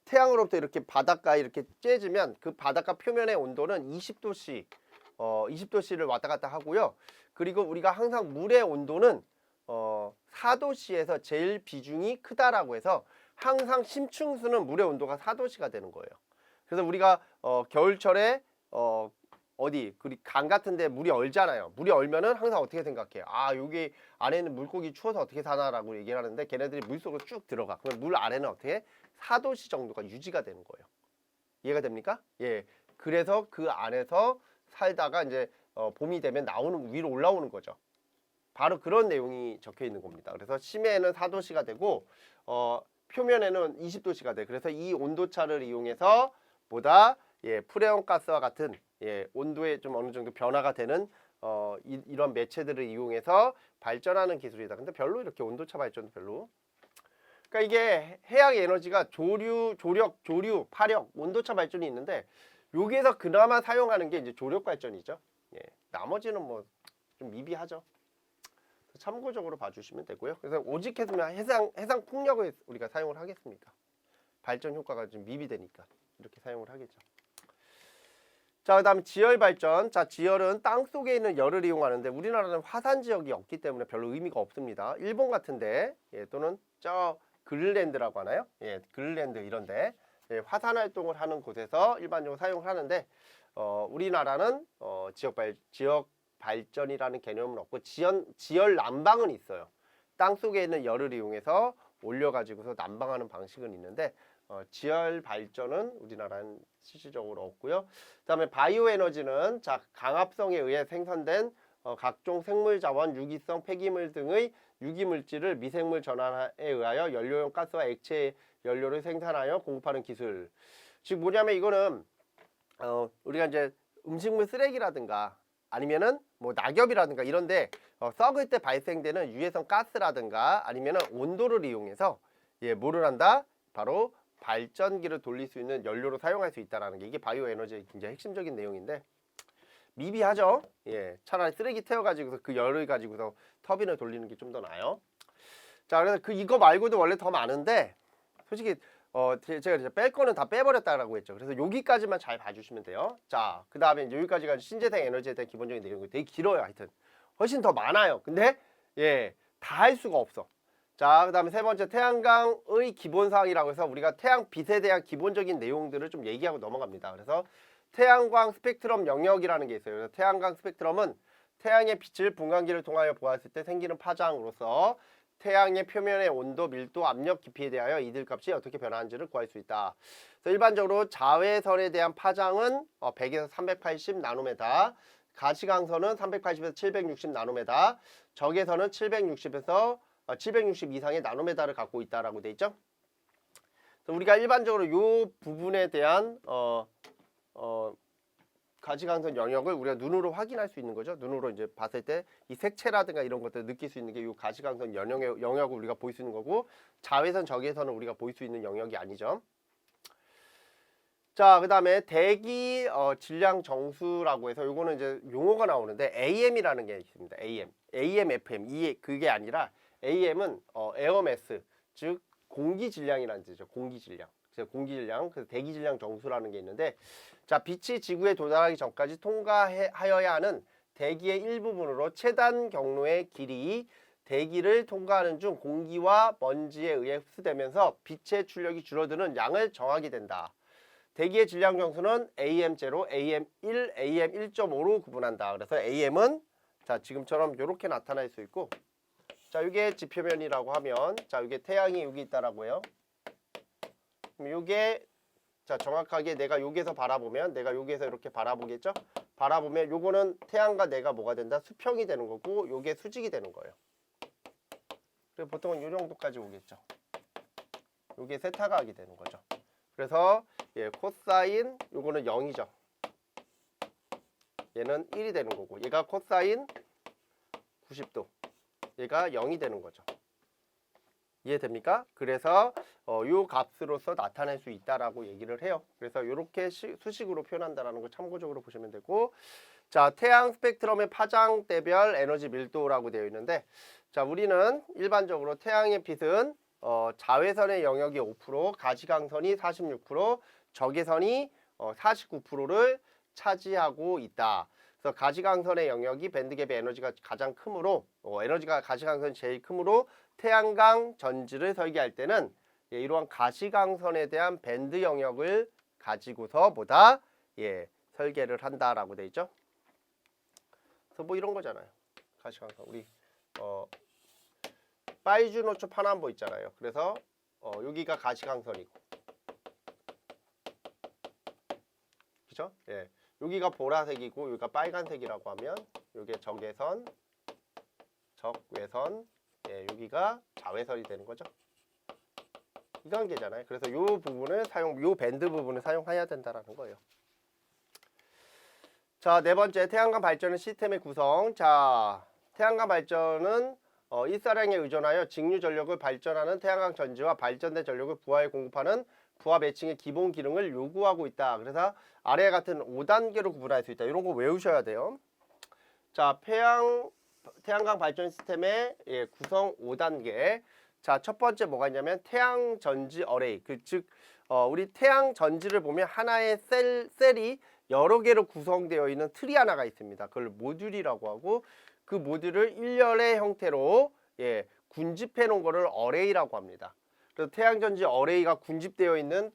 태양으로부터 이렇게 바닷가에 이렇게 쬐지면 그 바닷가 표면의 온도는 20도씨 20도씨를 왔다 갔다 하고요. 그리고 우리가 항상 물의 온도는 4도씨에서 제일 비중이 크다라고 해서 항상 심층수는 물의 온도가 4도씨가 되는 거예요. 그래서 우리가 겨울철에 강 같은데 물이 얼잖아요. 물이 얼면은 항상 어떻게 생각해요? 아, 여기 안에는 물고기 추워서 어떻게 사나라고 얘기를 하는데, 걔네들이 물속으로 쭉 들어가. 그럼 물 아래는 어떻게 4도씨 정도가 유지가 되는 거예요. 이해가 됩니까? 그래서 그 안에서 살다가 이제 봄이 되면 위로 올라오는 거죠. 바로 그런 내용이 적혀 있는 겁니다. 그래서 심해에는 4도씨가 되고 표면에는 20도씨가 돼. 그래서 이 온도차를 이용해서 프레온 가스와 같은 온도에 좀 어느 정도 변화가 되는 이런 매체들을 이용해서 발전하는 기술이다. 근데 별로 이렇게 온도차 발전도 별로. 그러니까 이게 해양 에너지가 조력, 조류, 파력, 온도차 발전이 있는데 여기에서 그나마 사용하는 게 이제 조력 발전이죠. 나머지는 뭐 좀 미비하죠. 참고적으로 봐주시면 되고요. 그래서 오직 했으면 해상 풍력을 우리가 사용을 하겠습니까? 발전 효과가 좀 미비되니까 이렇게 사용을 하겠죠. 자, 그 다음에 지열 발전. 자, 지열은 땅 속에 있는 열을 이용하는데 우리나라는 화산 지역이 없기 때문에 별로 의미가 없습니다. 일본 같은데 또는 저 그린랜드라고 하나요? 그린랜드 이런데 화산 활동을 하는 곳에서 일반적으로 사용을 하는데 우리나라는 지역 발전이라는 개념은 없고 지열 난방은 있어요. 땅 속에 있는 열을 이용해서 올려가지고서 난방하는 방식은 있는데 지열 발전은 우리나라는 실질적으로 없고요. 그다음에 바이오 에너지는 강합성에 의해 생성된 각종 생물 자원, 유기성, 폐기물 등의 유기물질을 미생물 전환에 의하여 연료용 가스와 액체 연료를 생산하여 공급하는 기술. 즉 뭐냐면 이거는 우리가 이제 음식물 쓰레기라든가 아니면은 뭐 낙엽이라든가 이런데 썩을 때 발생되는 유해성 가스라든가 아니면은 온도를 이용해서 뭐를 한다? 바로 발전기를 돌릴 수 있는 연료로 사용할 수 있다라는 게 이게 바이오 에너지의 굉장히 핵심적인 내용인데 미비하죠. 차라리 쓰레기 태워가지고서 그 열을 가지고서 터빈을 돌리는 게 좀 더 나아요. 자, 그래서 이거 말고도 원래 더 많은데 솔직히 제가 이제 뺄 거는 다 빼버렸다라고 했죠. 그래서 여기까지만 잘 봐주시면 돼요. 자, 그 다음에 여기까지가 신재생 에너지에 대한 기본적인 내용이 되게 길어요. 하여튼 훨씬 더 많아요. 근데 다 할 수가 없어. 자, 그 다음에 세 번째 태양광의 기본사항이라고 해서 우리가 태양빛에 대한 기본적인 내용들을 좀 얘기하고 넘어갑니다. 그래서 태양광 스펙트럼 영역이라는 게 있어요. 그래서 태양광 스펙트럼은 태양의 빛을 분광기를 통하여 보았을 때 생기는 파장으로서 태양의 표면의 온도, 밀도, 압력, 깊이에 대하여 이들 값이 어떻게 변하는지를 구할 수 있다. 그래서 일반적으로 자외선에 대한 파장은 100에서 380 나노메타, 가시광선은 380에서 760 나노메타, 적외선은 760에서 760 이상의 나노메타를 갖고 있다라고 돼 있죠. 우리가 일반적으로 이 부분에 대한 가시광선 영역을 우리가 눈으로 확인할 수 있는 거죠. 눈으로 이제 봤을 때 이 색채라든가 이런 것들을 느낄 수 있는 게 이 가시광선 영역을 우리가 볼 수 있는 거고, 자외선, 적외선은 우리가 볼 수 있는 영역이 아니죠. 자, 그 다음에 대기 질량 정수라고 해서 요거는 이제 용어가 나오는데 AM이라는 게 있습니다. AM, FM 그게 아니라 AM은 에어매스, 즉 공기 질량이라는 뜻이죠. 공기 질량. 그래서 대기 질량 정수라는 게 있는데, 자, 빛이 지구에 도달하기 전까지 통과하여야 하는 대기의 일부분으로 최단 경로의 길이 대기를 통과하는 중 공기와 먼지에 의해 흡수되면서 빛의 출력이 줄어드는 양을 정하게 된다. 대기의 질량 정수는 AM0, AM1, AM1.5로 구분한다. 그래서 AM은 자, 지금처럼 이렇게 나타날 수 있고, 자, 이게 지표면이라고 하면, 자, 이게 태양이 여기 있다라고 해요. 그럼 이게 자, 정확하게 내가 여기에서 바라보면, 내가 여기에서 이렇게 바라보겠죠? 바라보면 요거는 태양과 내가 뭐가 된다? 수평이 되는 거고, 요게 수직이 되는 거예요. 그리고 보통은 요 정도까지 오겠죠. 요게 세타각이 되는 거죠. 그래서 예, 코사인 요거는 0이죠. 얘는 1이 되는 거고, 얘가 코사인 90도, 얘가 0이 되는 거죠. 이해됩니까? 그래서 요 값으로서 나타낼 수 있다라고 얘기를 해요. 그래서 이렇게 수식으로 표현한다라는 걸 참고적으로 보시면 되고, 자, 태양 스펙트럼의 파장대별 에너지 밀도라고 되어 있는데, 자, 우리는 일반적으로 태양의 빛은 자외선의 영역이 5%, 가시광선이 46%, 적외선이 49%를 차지하고 있다. 그래서 가시광선의 영역이 밴드갭의 에너지가 가장 크므로 에너지가 가시광선이 제일 크므로 태양광 전지를 설계할 때는 예, 이러한 가시광선에 대한 밴드 영역을 가지고서 보다 예, 설계를 한다라고 돼 있죠. 그래서 뭐 이런 거잖아요. 가시광선 우리 파이주노초 파남보 있잖아요. 그래서 여기가 가시광선이고, 그죠? 예, 여기가 보라색이고 여기가 빨간색이라고 하면 여기에 적외선, 적외선, 예, 여기가 자외선이 되는 거죠. 이 관계잖아요. 그래서 요 부분을 요 밴드 부분을 사용해야 된다라는 거예요. 자, 네 번째 태양광 발전의 시스템의 구성. 자, 태양광 발전은 일사량에 의존하여 직류 전력을 발전하는 태양광 전지와 발전된 전력을 부하에 공급하는 부하 매칭의 기본 기능을 요구하고 있다. 그래서 아래와 같은 5단계로 구분할 수 있다. 이런 거 외우셔야 돼요. 자, 태양광 발전 시스템의 예, 구성 5단계. 자, 첫 번째 뭐가 있냐면 태양 전지 어레이. 즉 우리 태양 전지를 보면 하나의 셀이 여러 개로 구성되어 있는 틀이 하나가 있습니다. 그걸 모듈이라고 하고, 그 모듈을 일렬의 형태로 예, 군집해 놓은 거를 어레이라고 합니다. 그래서 태양 전지 어레이가 군집되어 있는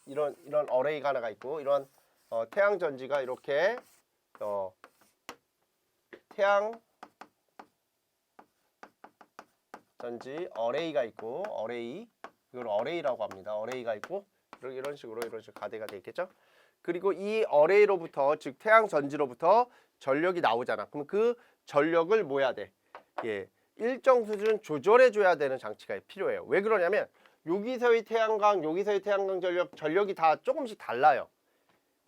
이런 어레이가 하나가 있고, 이런 태양 전지가 이렇게 태양 전지 어레이가 있고, 이걸 어레이라고 합니다. 어레이가 있고 이런 식으로 가대가 되어 있겠죠. 그리고 이 어레이로부터, 즉 태양 전지로부터 전력이 나오잖아. 그럼 그 전력을 뭐 해야 돼? 예, 일정 수준 조절해 줘야 되는 장치가 필요해요. 왜 그러냐면 여기서의 태양광 전력이 다 조금씩 달라요.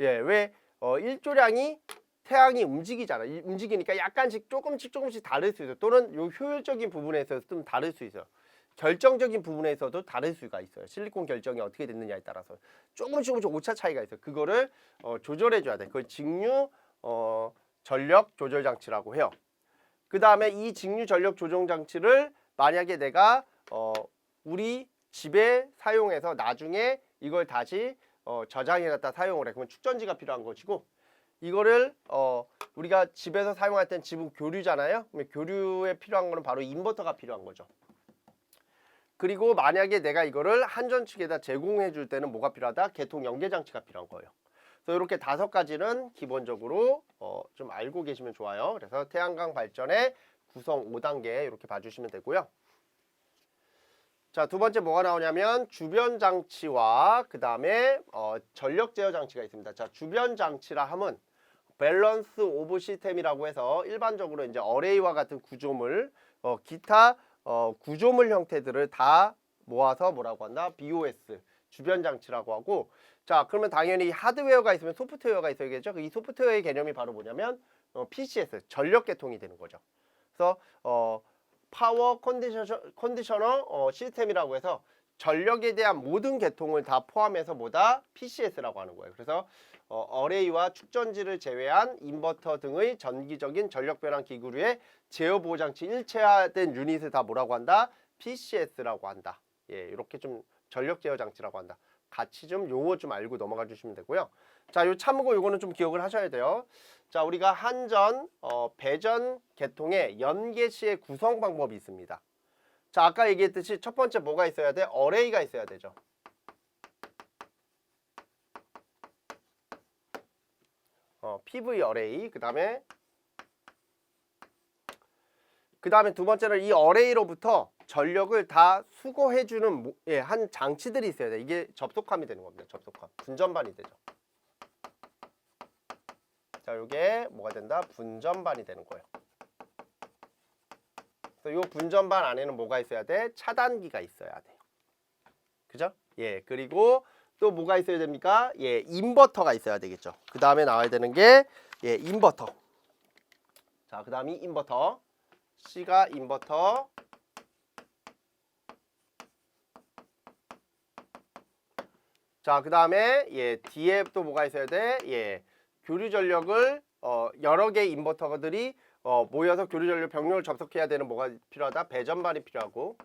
예, 왜 일조량이 태양이 움직이잖아. 움직이니까 약간씩 조금씩 다를 수 있어요. 또는 요 효율적인 부분에 있어서 좀 다를 수 있어요. 결정적인 부분에서도 다를 수가 있어요. 실리콘 결정이 어떻게 됐느냐에 따라서 조금씩 오차 차이가 있어요. 그거를 조절해 줘야 돼. 그걸 직류 전력 조절 장치라고 해요. 그 다음에 이 직류 전력 조정 장치를 만약에 내가 우리 집에 사용해서 나중에 이걸 다시 저장해놨다 사용을 해. 그러면 축전지가 필요한 것이고, 이거를 우리가 집에서 사용할 땐 집은 교류잖아요. 그러면 교류에 필요한 거는 바로 인버터가 필요한 거죠. 그리고 만약에 내가 이거를 한전 측에다 제공해 줄 때는 뭐가 필요하다? 개통 연계 장치가 필요한 거예요. 그래서 이렇게 5가지는 기본적으로 좀 알고 계시면 좋아요. 그래서 태양광 발전의 구성 5단계 이렇게 봐주시면 되고요. 자, 두 번째 뭐가 나오냐면 주변 장치와 그 다음에 전력 제어 장치가 있습니다. 자, 주변 장치라 함은 밸런스 오브 시스템이라고 해서 일반적으로 이제 어레이와 같은 구조물, 기타 구조물 형태들을 다 모아서 뭐라고 한다? BOS, 주변 장치라고 하고, 자, 그러면 당연히 하드웨어가 있으면 소프트웨어가 있어야겠죠. 이 소프트웨어의 개념이 바로 뭐냐면 PCS, 전력 계통이 되는 거죠. 그래서 파워 컨디셔너 시스템이라고 해서 전력에 대한 모든 계통을 다 포함해서 뭐다? PCS라고 하는 거예요. 그래서 어레이와 축전지를 제외한 인버터 등의 전기적인 전력 변환 기구류의 제어 보호 장치 일체화된 유닛을 다 뭐라고 한다? PCS라고 한다. 예, 이렇게 좀 전력 제어 장치라고 한다. 같이 좀 용어 좀 알고 넘어가 주시면 되고요. 자, 요 참고 요거는 좀 기억을 하셔야 돼요. 자, 우리가 한전 배전 계통의 연계 시의 구성 방법이 있습니다. 자, 아까 얘기했듯이 첫 번째 뭐가 있어야 돼? 어레이가 있어야 되죠. PV 어레이, 그 다음에 두 번째는 이 어레이로부터 전력을 다 수거해주는 한 장치들이 있어야 돼. 이게 접속함이 되는 겁니다. 접속함. 분전반이 되죠. 자, 이게 뭐가 된다? 분전반이 되는 거예요. 그래서 이 분전반 안에는 뭐가 있어야 돼? 차단기가 있어야 돼. 그죠? 예, 그리고 또 뭐가 있어야 됩니까? 예, 인버터가 있어야 되겠죠. 그 다음에 나와야 되는 게 예, 인버터. 자, 그 다음이 인버터. C가 인버터. 자, 그 다음에 예, D에 또 뭐가 있어야 돼? 예, 교류 전력을 여러 개의 인버터들이 모여서 교류 전력 병력을 접속해야 되는 뭐가 필요하다? 배전반이 필요하고.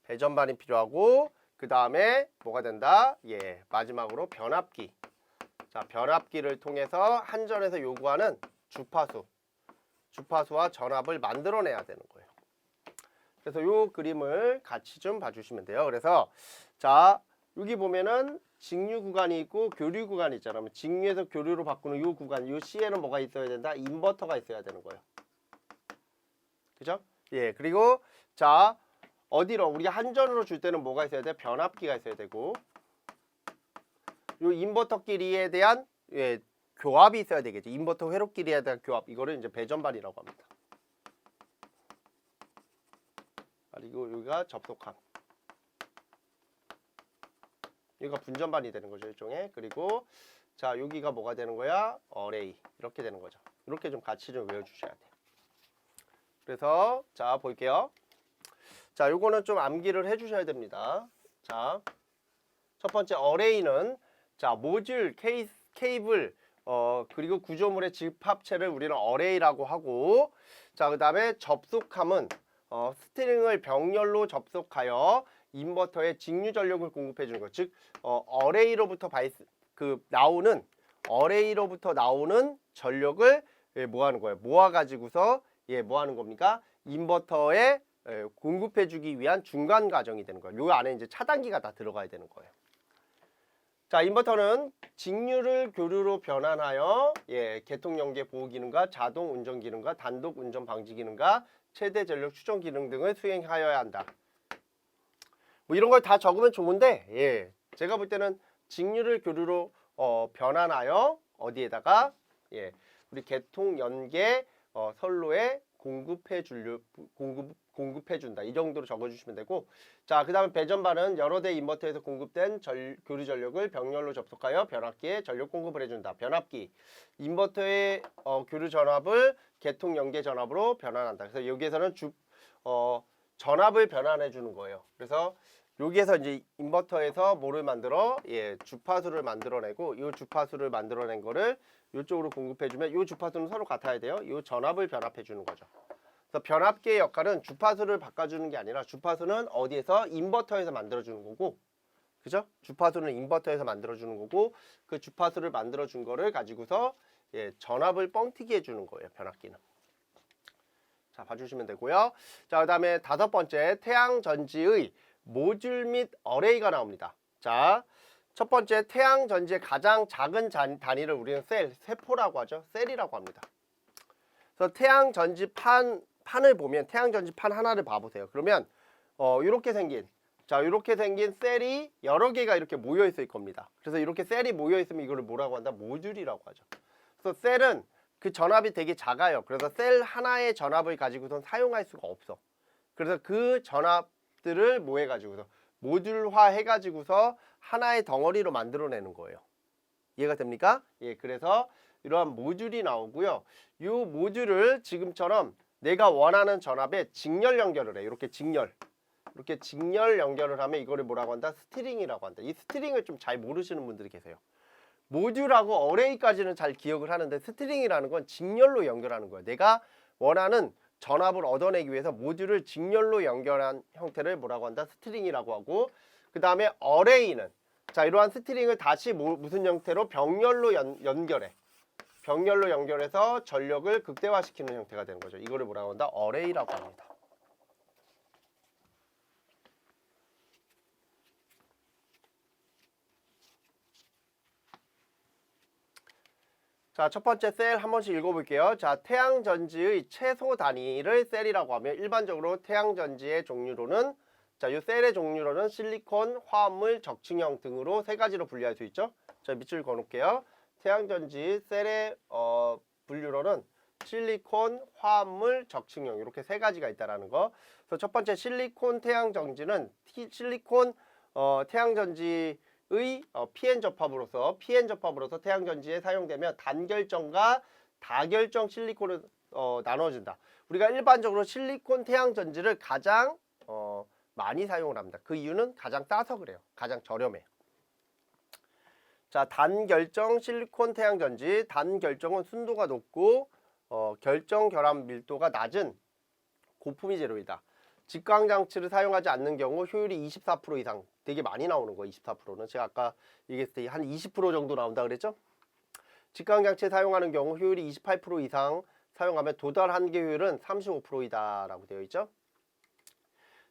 배전반이 필요하고, 그 다음에 뭐가 된다? 예, 마지막으로 변압기. 자, 변압기를 통해서 한전에서 요구하는 주파수와 전압을 만들어내야 되는 거예요. 그래서 요 그림을 같이 좀 봐주시면 돼요. 그래서 자, 여기 보면은 직류 구간이 있고 교류 구간이 있잖아요. 직류에서 교류로 바꾸는 요 구간, 요 C에는 뭐가 있어야 된다? 인버터가 있어야 되는 거예요. 그죠? 예, 그리고 자, 어디로? 우리가 한전으로 줄 때는 뭐가 있어야 돼? 변압기가 있어야 되고, 요 인버터끼리에 대한 예, 교합이 있어야 되겠죠. 인버터 회로끼리에 대한 교합. 이거를 이제 배전반이라고 합니다. 그리고 여기가 접속함. 여기가 분전반이 되는 거죠, 일종의. 그리고 자, 여기가 뭐가 되는 거야? 어레이. 이렇게 되는 거죠. 이렇게 좀 같이 좀 외워주셔야 돼요. 그래서 자, 볼게요. 자, 요거는 좀 암기를 해주셔야 됩니다. 자, 첫 번째 어레이는 자, 모듈, 케이블, 그리고 구조물의 집합체를 우리는 어레이라고 하고, 자, 그 다음에 접속함은 스트링을 병렬로 접속하여 인버터에 직류 전력을 공급해 주는 것. 즉, 어레이로부터 나오는 전력을 예, 뭐 하는 거예요? 모아가지고서 예, 뭐 하는 겁니까? 인버터에 공급해 주기 위한 중간 과정이 되는 거예요. 요 안에 이제 차단기가 다 들어가야 되는 거예요. 자, 인버터는 직류를 교류로 변환하여 예, 계통 연계 보호 기능과 자동 운전 기능과 단독 운전 방지 기능과 최대 전력 추정 기능 등을 수행하여야 한다. 뭐 이런 걸 다 적으면 좋은데 예, 제가 볼 때는 직류를 교류로 변환하여 어디에다가 예, 우리 계통 연계 선로에 공급해 준다. 이 정도로 적어 주시면 되고, 자, 그다음에 배전반은 여러 대 인버터에서 공급된 교류 전력을 병렬로 접속하여 변압기에 전력 공급을 해 준다. 변압기. 인버터의 교류 전압을 계통 연계 전압으로 변환한다. 그래서 여기에서는 전압을 변환해 주는 거예요. 그래서 여기에서 이제 인버터에서 뭐를 만들어? 예, 주파수를 만들어내고, 이 주파수를 만들어낸 거를 이쪽으로 공급해주면 이 주파수는 서로 같아야 돼요. 이 전압을 변압해주는 거죠. 그래서 변압기의 역할은 주파수를 바꿔주는 게 아니라 주파수는 어디에서? 인버터에서 만들어주는 거고, 그죠? 주파수는 인버터에서 만들어주는 거고, 그 주파수를 만들어준 거를 가지고서 예, 전압을 뻥튀기 해주는 거예요. 변압기는. 자, 봐주시면 되고요. 자, 그 다음에 다섯 번째 태양전지의 모듈 및 어레이가 나옵니다. 자, 첫 번째 태양전지의 가장 작은 단위를 우리는 세포라고 하죠. 셀이라고 합니다. 그래서 태양전지판을 보면 태양전지판 하나를 봐보세요. 그러면 이렇게 생긴 이렇게 생긴 셀이 여러 개가 이렇게 모여 있을 겁니다. 그래서 이렇게 셀이 모여 있으면 이거를 뭐라고 한다? 모듈이라고 하죠. 그래서 셀은 그 전압이 되게 작아요. 그래서 셀 하나의 전압을 가지고선 사용할 수가 없어. 그래서 그 전압들을 뭐 해가지고서 모듈화 해가지고서 하나의 덩어리로 만들어내는 거예요. 이해가 됩니까? 예, 그래서 이러한 모듈이 나오고요. 이 모듈을 지금처럼 내가 원하는 전압에 직렬 연결을 해. 이렇게 직렬 연결을 하면 이거를 뭐라고 한다? 스트링이라고 한다. 이 스트링을 좀 잘 모르시는 분들이 계세요. 모듈하고 어레이까지는 잘 기억을 하는데 스트링이라는 건 직렬로 연결하는 거예요. 내가 원하는 전압을 얻어내기 위해서 모듈을 직렬로 연결한 형태를 뭐라고 한다? 스트링이라고 하고, 그 다음에 어레이는 이러한 스트링을 다시 무슨 형태로 병렬로 연결해. 병렬로 연결해서 전력을 극대화시키는 형태가 되는 거죠. 이거를 뭐라고 한다? 어레이라고 합니다. 자, 첫 번째 셀 한 번씩 읽어볼게요. 자, 태양전지의 최소 단위를 셀이라고 하며 일반적으로 태양전지의 종류로는 이 셀의 종류로는 실리콘, 화합물, 적층형 등으로 세 가지로 분류할 수 있죠. 자, 밑줄 그어놓을게요. 태양전지 셀의 분류로는 실리콘, 화합물, 적층형 이렇게 세 가지가 있다라는 거. 그래서 첫 번째 실리콘 태양전지는 실리콘 태양전지 PN 접합으로서 태양전지에 사용되면 단결정과 다결정 실리콘을 나눠진다. 우리가 일반적으로 실리콘 태양전지를 가장 많이 사용을 합니다. 그 이유는 가장 싸서 그래요. 가장 저렴해요. 자, 단결정 실리콘 태양전지. 단결정은 순도가 높고 결정 결합 밀도가 낮은 고품위 재료이다. 직광장치를 사용하지 않는 경우 효율이 24% 이상, 되게 많이 나오는 거예요. 24%는 제가 아까 얘기했을 때 한 20% 정도 나온다 그랬죠. 직광장치 사용하는 경우 효율이 28% 이상 사용하면 도달 한계 효율은 35%이다 라고 되어 있죠.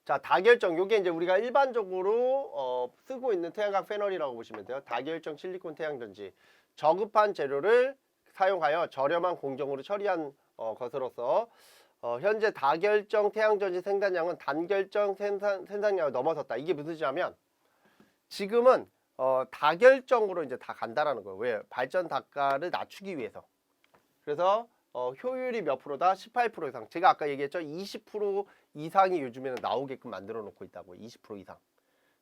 자, 다결정, 요게 이제 우리가 일반적으로 쓰고 있는 태양광 패널이라고 보시면 돼요. 다결정 실리콘 태양전지. 저급한 재료를 사용하여 저렴한 공정으로 처리한 것으로서 현재 다결정 태양전지 생산량은 단결정 생산량을 넘어섰다. 이게 무슨 뜻이냐면 지금은 다결정으로 이제 다 간다라는 거예요. 왜? 발전 단가를 낮추기 위해서. 그래서 효율이 몇 프로다? 18% 이상. 제가 아까 얘기했죠. 20% 이상이 요즘에는 나오게끔 만들어 놓고 있다고. 20% 이상.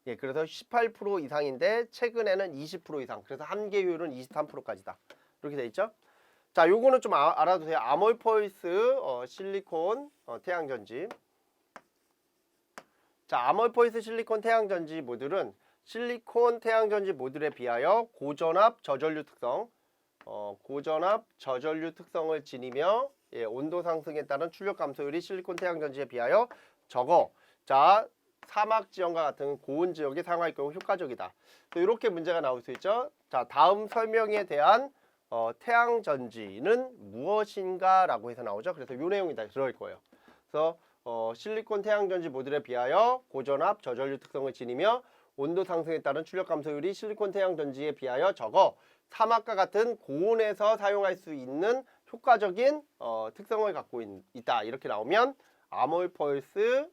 예, 그래서 18% 이상인데 최근에는 20% 이상. 그래서 한계 효율은 23%까지다. 이렇게 돼 있죠. 자, 요거는 좀 알아두세요. 아몰포이스 실리콘 태양전지. 자, 아몰포이스 실리콘 태양전지 모듈은 실리콘 태양전지 모듈에 비하여 고전압 저전류 특성, 고전압 저전류 특성을 지니며 온도 상승에 따른 출력 감소율이 실리콘 태양전지에 비하여 적어. 자, 사막 지형과 같은 고온 지역에 사용할 경우 효과적이다. 이렇게 문제가 나올 수 있죠. 자, 다음 설명에 대한 태양전지는 무엇인가 라고 해서 나오죠. 그래서 이 내용이 다 들어갈 거예요. 그래서 실리콘 태양전지 모듈에 비하여 고전압 저전류 특성을 지니며 온도 상승에 따른 출력 감소율이 실리콘 태양전지에 비하여 적어 사막과 같은 고온에서 사용할 수 있는 효과적인 특성을 갖고 있다. 이렇게 나오면 아몰포이스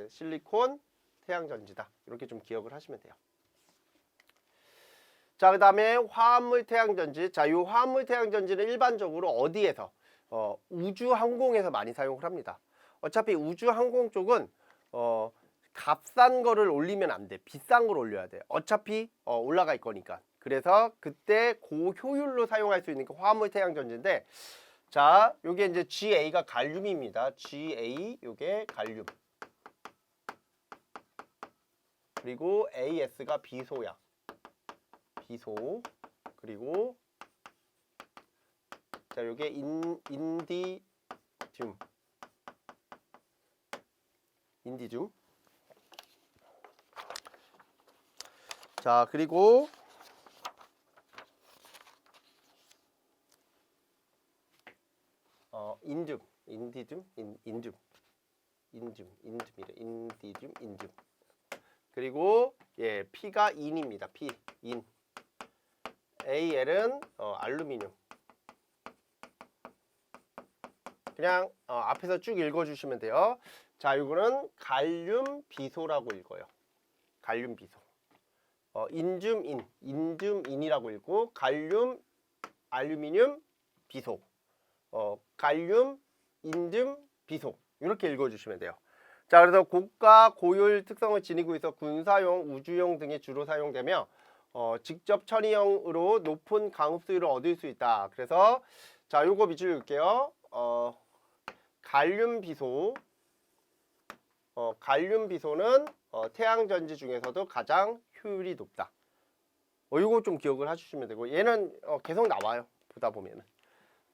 실리콘 태양전지다. 이렇게 좀 기억을 하시면 돼요. 자, 그 다음에 화합물 태양전지. 자, 이 화합물 태양전지는 일반적으로 어디에서? 우주항공에서 많이 사용을 합니다. 어차피 우주항공 쪽은 값싼 거를 올리면 안 돼. 비싼 걸 올려야 돼. 어차피 올라갈 거니까. 그래서 그때 고효율로 사용할 수 있는 게 화합물 태양전지인데, 자, 요게 이제 GA가 갈륨입니다. GA, 요게 갈륨. 그리고 AS가 비소야. 비소. 그리고 자, 요게 인디듐. 인디듐. 자, 그리고 인듐. 인디듐, 인듐, 인듐이래. 인디듐, 인듐. 그리고 예, P가 인입니다. P, 인. AL은 알루미늄. 그냥 앞에서 쭉 읽어주시면 돼요. 자, 이거는 갈륨 비소라고 읽어요. 갈륨 비소. 인듐인, 인듐인이라고 읽고 갈륨 알루미늄 비소. 갈륨 인듐 비소. 이렇게 읽어주시면 돼요. 자, 그래서 고가 고효율 특성을 지니고 있어 군사용, 우주용 등에 주로 사용되며 직접 처리형으로 높은 강흡수율을 얻을 수 있다. 그래서 자, 요거 밑줄 읽을게요. 갈륨 비소. 갈륨 비소는 태양 전지 중에서도 가장 효율이 높다. 이거 좀 기억을 해주시면 되고, 얘는 계속 나와요. 보다 보면은.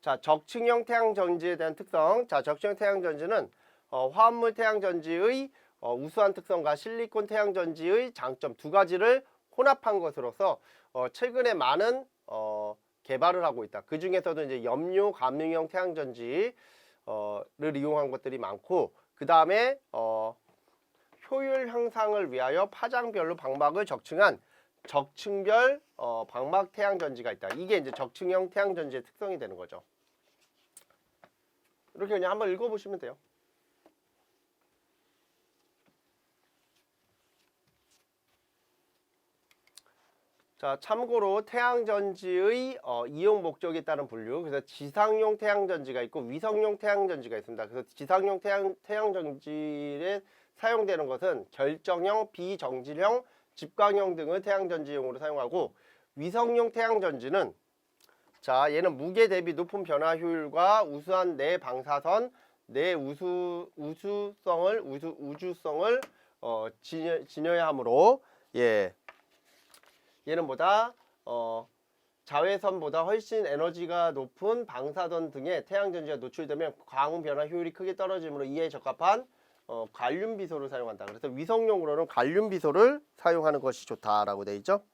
자, 적층형 태양 전지에 대한 특성. 자, 적층형 태양 전지는 화합물 태양 전지의 우수한 특성과 실리콘 태양 전지의 장점 두 가지를 혼합한 것으로서 최근에 많은 개발을 하고 있다. 그 중에서도 이제 염료 감능형 태양 전지를 이용한 것들이 많고, 그 다음에 효율 향상을 위하여 파장별로 방막을 적층한 적층별 방막 태양 전지가 있다. 이게 이제 적층형 태양 전지의 특성이 되는 거죠. 이렇게 그냥 한번 읽어보시면 돼요. 자, 참고로 태양전지의 이용 목적에 따른 분류. 그래서 지상용 태양전지가 있고 위성용 태양전지가 있습니다. 그래서 지상용 태양전지에 사용되는 것은 결정형, 비정질형, 집광형 등의 태양전지용으로 사용하고, 위성용 태양전지는 자, 얘는 무게 대비 높은 변화 효율과 우수한 내방사선, 우주성을 지녀야 하므로 예. 얘는 보다 자외선보다 훨씬 에너지가 높은 방사선 등의 태양전지가 노출되면 광 변화 효율이 크게 떨어지므로 이에 적합한 갈륨 비소를 사용한다. 그래서 위성용으로는 갈륨 비소를 사용하는 것이 좋다라고 되어 있죠.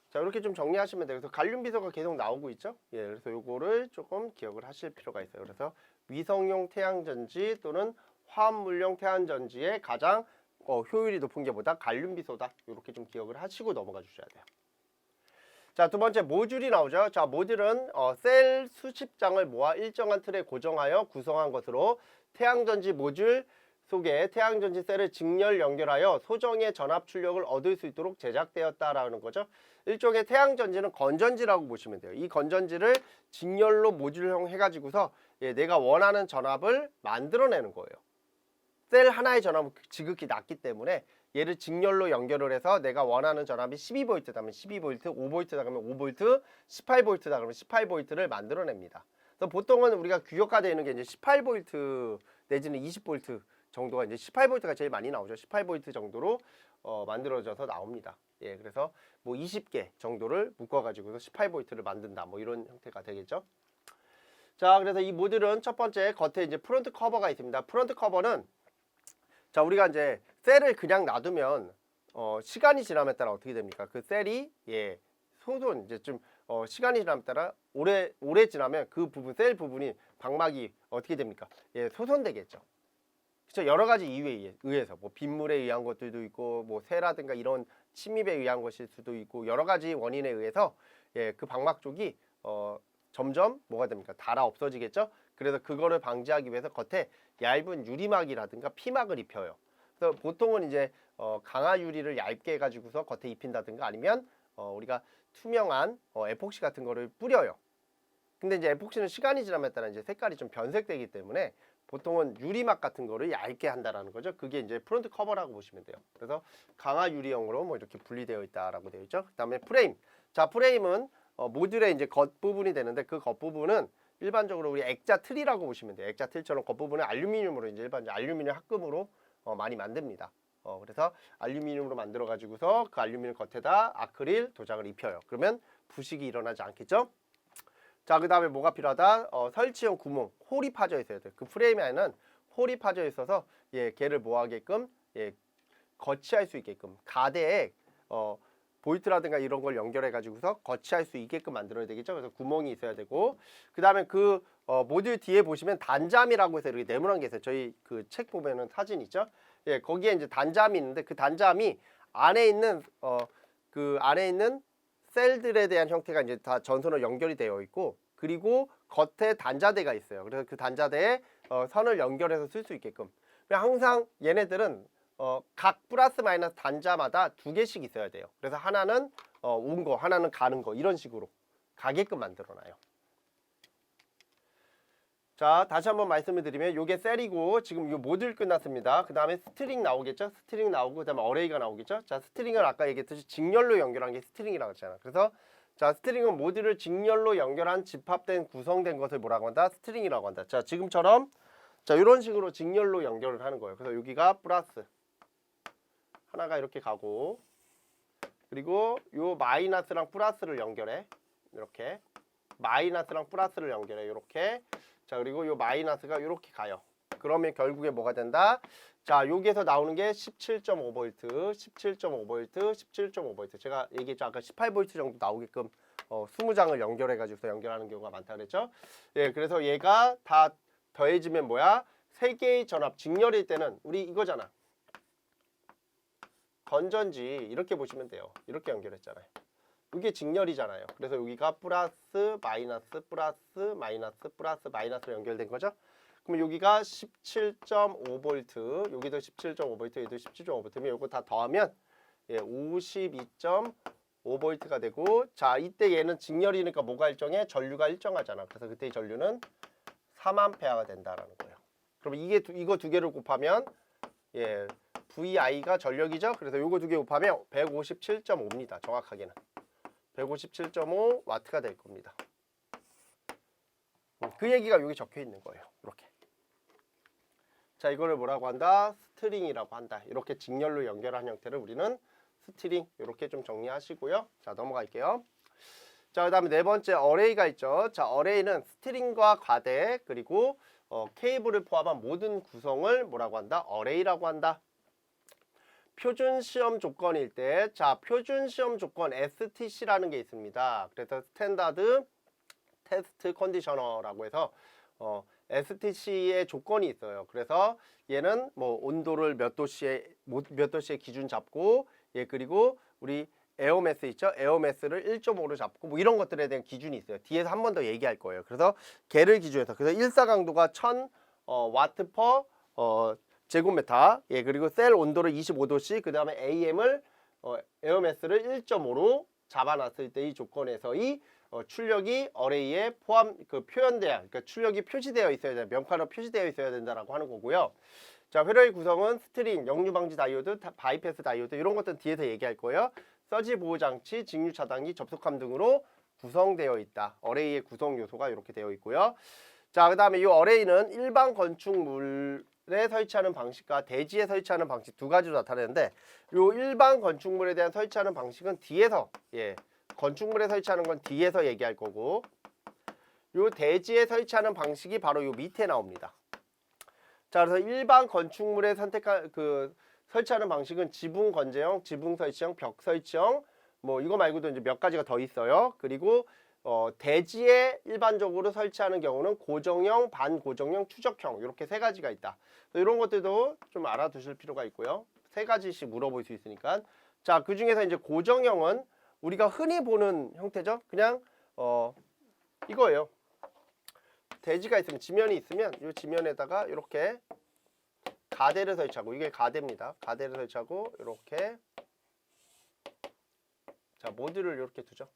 자, 이렇게 좀 정리하시면 돼요. 그래서 갈륨 비소가 계속 나오고 있죠. 예, 그래서 요거를 조금 기억을 하실 필요가 있어요. 그래서 위성용 태양전지 또는 화합물용 태양전지의 가장 효율이 높은 게 보다 갈륨 비소다. 이렇게 좀 기억을 하시고 넘어가 주셔야 돼요. 자, 두 번째 모듈이 나오죠. 자, 모듈은 셀 수십 장을 모아 일정한 틀에 고정하여 구성한 것으로 태양전지 모듈 속에 태양전지 셀을 직렬 연결하여 소정의 전압 출력을 얻을 수 있도록 제작되었다라는 거죠. 일종의 태양전지는 건전지라고 보시면 돼요. 이 건전지를 직렬로 모듈형 해가지고서 내가 원하는 전압을 만들어내는 거예요. 셀 하나의 전압은 지극히 낮기 때문에 얘를 직렬로 연결을 해서 내가 원하는 전압이 12V다 그러면 12V, 5V다 그러면 5V, 18V다 그러면 18V를 만들어냅니다. 그래서 보통은 우리가 규격화되어 있는 게 이제 18V 내지는 20V 정도가 이제 18V가 제일 많이 나오죠. 18V 정도로 만들어져서 나옵니다. 예, 그래서 뭐 20개 정도를 묶어가지고 18V를 만든다. 뭐 이런 형태가 되겠죠. 자, 그래서 이 모듈은 첫 번째 겉에 이제 프론트 커버가 있습니다. 프론트 커버는 자, 우리가 이제 셀을 그냥 놔두면 시간이 지남에 따라 어떻게 됩니까? 그 셀이 소손 이제 좀 시간이 지남에 따라 오래 지나면 그 부분 셀 부분이 방막이 어떻게 됩니까? 소손되겠죠. 그렇죠? 여러 가지 이유에 의해서 뭐 빗물에 의한 것들도 있고 뭐 새라든가 이런 침입에 의한 것일 수도 있고 여러 가지 원인에 의해서 그 방막 쪽이 점점 뭐가 됩니까? 닳아 없어지겠죠? 그래서 그거를 방지하기 위해서 겉에 얇은 유리막이라든가 피막을 입혀요. 그래서 보통은 이제 강화 유리를 얇게 해가지고서 겉에 입힌다든가 아니면 우리가 투명한 에폭시 같은 거를 뿌려요. 근데 이제 에폭시는 시간이 지남에 따라 이제 색깔이 좀 변색되기 때문에 보통은 유리막 같은 거를 얇게 한다라는 거죠. 그게 이제 프론트 커버라고 보시면 돼요. 그래서 강화 유리형으로 뭐 이렇게 분리되어 있다라고 되어 있죠. 그다음에 프레임. 자, 프레임은 모듈의 이제 겉부분이 되는데 그 겉부분은 일반적으로 우리 액자 틀이라고 보시면 돼요. 액자 틀처럼 겉부분은 알루미늄으로 이제 일반적으로 알루미늄 합금으로 많이 만듭니다. 그래서 알루미늄으로 만들어 가지고서 그 알루미늄 겉에다 아크릴 도장을 입혀요. 그러면 부식이 일어나지 않겠죠? 자, 그 다음에 뭐가 필요하다? 설치용 구멍, 홀이 파져 있어야 돼요. 그 프레임 안에는 홀이 파져 있어서 걔를 뭐하게끔 거치할 수 있게끔 가대에 볼트라든가 이런 걸 연결해 가지고서 거치할 수 있게끔 만들어야 되겠죠. 그래서 구멍이 있어야 되고, 그 다음에 그 모듈 뒤에 보시면 단잠이라고 해서 이렇게 네모난 게 있어요. 저희 그 책 보면은 사진 있죠. 예, 거기에 이제 단잠이 있는데 그 단잠이 안에 있는 그 안에 있는 셀들에 대한 형태가 이제 다 전선으로 연결이 되어 있고, 그리고 겉에 단자대가 있어요. 그래서 그 단자대에 선을 연결해서 쓸 수 있게끔. 항상 얘네들은 각 플러스 마이너스 단자마다 2개씩 있어야 돼요. 그래서 하나는 온 거, 하나는 가는 거, 이런 식으로 가게끔 만들어놔요. 자, 다시 한번 말씀을 드리면 요게 셀이고, 지금 요 모듈 끝났습니다. 그 다음에 스트링 나오겠죠? 스트링 나오고, 그 다음에 어레이가 나오겠죠? 자, 스트링을 아까 얘기했듯이 직렬로 연결한 게 스트링이라고 했잖아. 그래서 자, 스트링은 모듈을 직렬로 연결한 집합된 구성된 것을 뭐라고 한다? 스트링이라고 한다. 자, 지금처럼 자, 이런 식으로 직렬로 연결을 하는 거예요. 그래서 여기가 플러스 하나가 이렇게 가고, 그리고 요 마이너스랑 플러스를 연결해. 이렇게 마이너스랑 플러스를 연결해. 이렇게. 자, 그리고 요 마이너스가 이렇게 가요. 그러면 결국에 뭐가 된다? 자, 여기에서 나오는 게 17.5V, 17.5V, 17.5V. 제가 얘기했죠. 아까 18V 정도 나오게끔 20장을 연결해가지고 연결하는 경우가 많다 그랬죠. 예, 그래서 얘가 다 더해지면 뭐야? 3개의 전압, 직렬일 때는 우리 이거잖아. 건전지 이렇게 보시면 돼요. 이렇게 연결했잖아요. 이게 직렬이잖아요. 그래서 여기가 플러스 마이너스 플러스 마이너스 플러스 마이너스로 연결된 거죠. 그럼 여기가 17.5V, 여기도 17.5V, 여기도 17.5V면 요거 다 더하면 52.5V가 되고, 자, 이때 얘는 직렬이니까 뭐가 일정해? 전류가 일정하잖아. 그래서 그때 전류는 3A가 된다라는 거예요. 그럼 이거 두 개를 곱하면 VI가 전력이죠. 그래서 요거 두 개 곱하면 157.5입니다. 정확하게는 157.5W가 될 겁니다. 그 얘기가 여기 적혀 있는 거예요. 이렇게. 자, 이거를 뭐라고 한다? 스트링이라고 한다. 이렇게 직렬로 연결한 형태를 우리는 스트링, 이렇게 좀 정리하시고요. 자, 넘어갈게요. 자, 그 다음에 네 번째 어레이가 있죠. 자, 어레이는 스트링과 과대, 그리고 케이블을 포함한 모든 구성을 뭐라고 한다? 어레이라고 한다. 표준 시험 조건일 때, 자, 표준 시험 조건 STC라는 게 있습니다. 그래서 스탠다드 테스트 컨디셔너라고 해서 STC의 조건이 있어요. 그래서 얘는 뭐 온도를 몇 도씨의 기준 잡고, 그리고 우리 에어매스 있죠? 에어매스를 1.5로 잡고, 뭐 이런 것들에 대한 기준이 있어요. 뒤에서 한 번 더 얘기할 거예요. 그래서 걔를 기준해서, 그래서 일사강도가 1000 와트 퍼 제곱미터, 그리고 셀 온도를 25도씨, 그 다음에 AM을 에어매스를 1.5로 잡아놨을 때 이 조건에서 이 출력이 어레이에 표현돼야, 그러니까 출력이 표시되어 있어야 된다, 명쾌하게 표시되어 있어야 된다라고 하는 거고요. 자, 회로의 구성은 스트링, 역류 방지 다이오드, 바이패스 다이오드 이런 것들은 뒤에서 얘기할 거예요. 서지 보호 장치, 직류 차단기, 접속함 등으로 구성되어 있다. 어레이의 구성 요소가 이렇게 되어 있고요. 자, 그 다음에 이 어레이는 일반 건축물에 설치하는 방식과 대지에 설치하는 방식 두 가지로 나타내는데, 이 일반 건축물에 대한 설치하는 방식은 뒤에서 건축물에 설치하는 건 뒤에서 얘기할 거고, 요 대지에 설치하는 방식이 바로 요 밑에 나옵니다. 자, 그래서 일반 건축물에 설치하는 방식은 지붕 건재형, 지붕 설치형, 벽 설치형, 뭐 이거 말고도 이제 몇 가지가 더 있어요. 그리고 대지에 일반적으로 설치하는 경우는 고정형, 반고정형, 추적형 이렇게 세 가지가 있다. 이런 것들도 좀 알아두실 필요가 있고요. 세 가지씩 물어볼 수 있으니까. 자, 그 중에서 이제 고정형은 우리가 흔히 보는 형태죠. 그냥 이거예요. 대지가 있으면, 지면이 있으면 이 지면에다가 이렇게 가대를 설치하고, 이게 가대입니다. 가대를 설치하고 이렇게, 자, 모듈을 이렇게 두죠.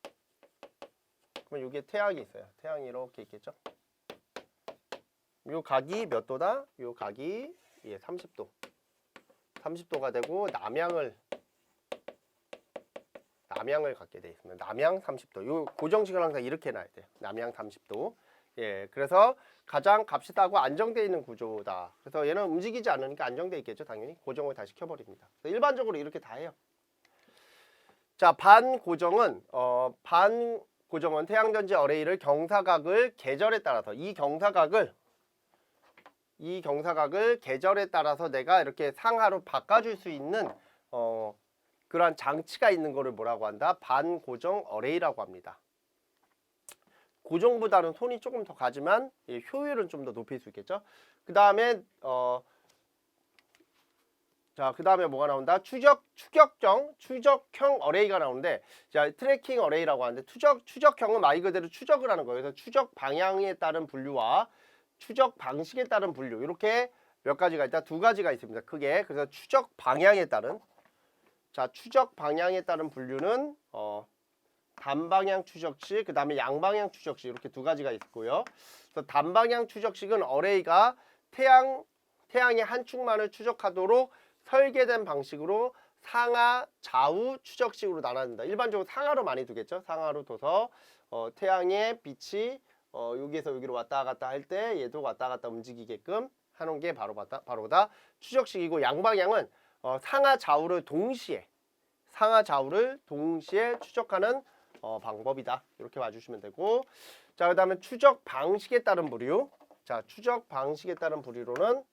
그러면 여기에 태양이 있어요. 태양이 이렇게 있겠죠. 요 각이 몇 도다? 요 각이 30도. 30도가 되고 남향을 갖게 돼 있습니다. 남향 30도. 요 고정식을 항상 이렇게 놔야 돼요. 남향 30도. 그래서 가장 값이 싸고 안정되어 있는 구조다. 그래서 얘는 움직이지 않으니까 안정되어 있겠죠. 당연히 고정을 다 시켜버립니다. 일반적으로 이렇게 다 해요. 자, 반고정은 태양전지 어레이를 경사각을 계절에 따라서, 이 경사각을 계절에 따라서 내가 이렇게 상하로 바꿔줄 수 있는 그러한 장치가 있는 거를 뭐라고 한다? 반고정 어레이라고 합니다. 고정보다는 손이 조금 더 가지만 효율은 좀 더 높일 수 있겠죠. 그 다음에 그 다음에 뭐가 나온다? 추적형 어레이가 나오는데, 자, 트래킹 어레이라고 하는데, 추적형은 말 그대로 추적을 하는 거예요. 그래서 추적 방향에 따른 분류와 추적 방식에 따른 분류, 이렇게 몇 가지가 있다. 두 가지가 있습니다. 크게. 그래서 추적 방향에 따른, 자, 추적 방향에 따른 분류는 단방향 추적식, 그 다음에 양방향 추적식, 이렇게 두 가지가 있고요. 그래서 단방향 추적식은 어레이가 태양의 한 축만을 추적하도록 설계된 방식으로 상하, 좌우 추적식으로 나눠진다. 일반적으로 상하로 많이 두겠죠. 상하로 둬서 태양의 빛이 여기에서 여기로 왔다 갔다 할 때 얘도 왔다 갔다 움직이게끔 하는 게 바로 다 추적식이고, 양방향은 상하, 좌우를 동시에 추적하는 방법이다. 이렇게 봐주시면 되고, 자, 그 다음에 추적 방식에 따른 부류. 자, 추적 방식에 따른 부류로는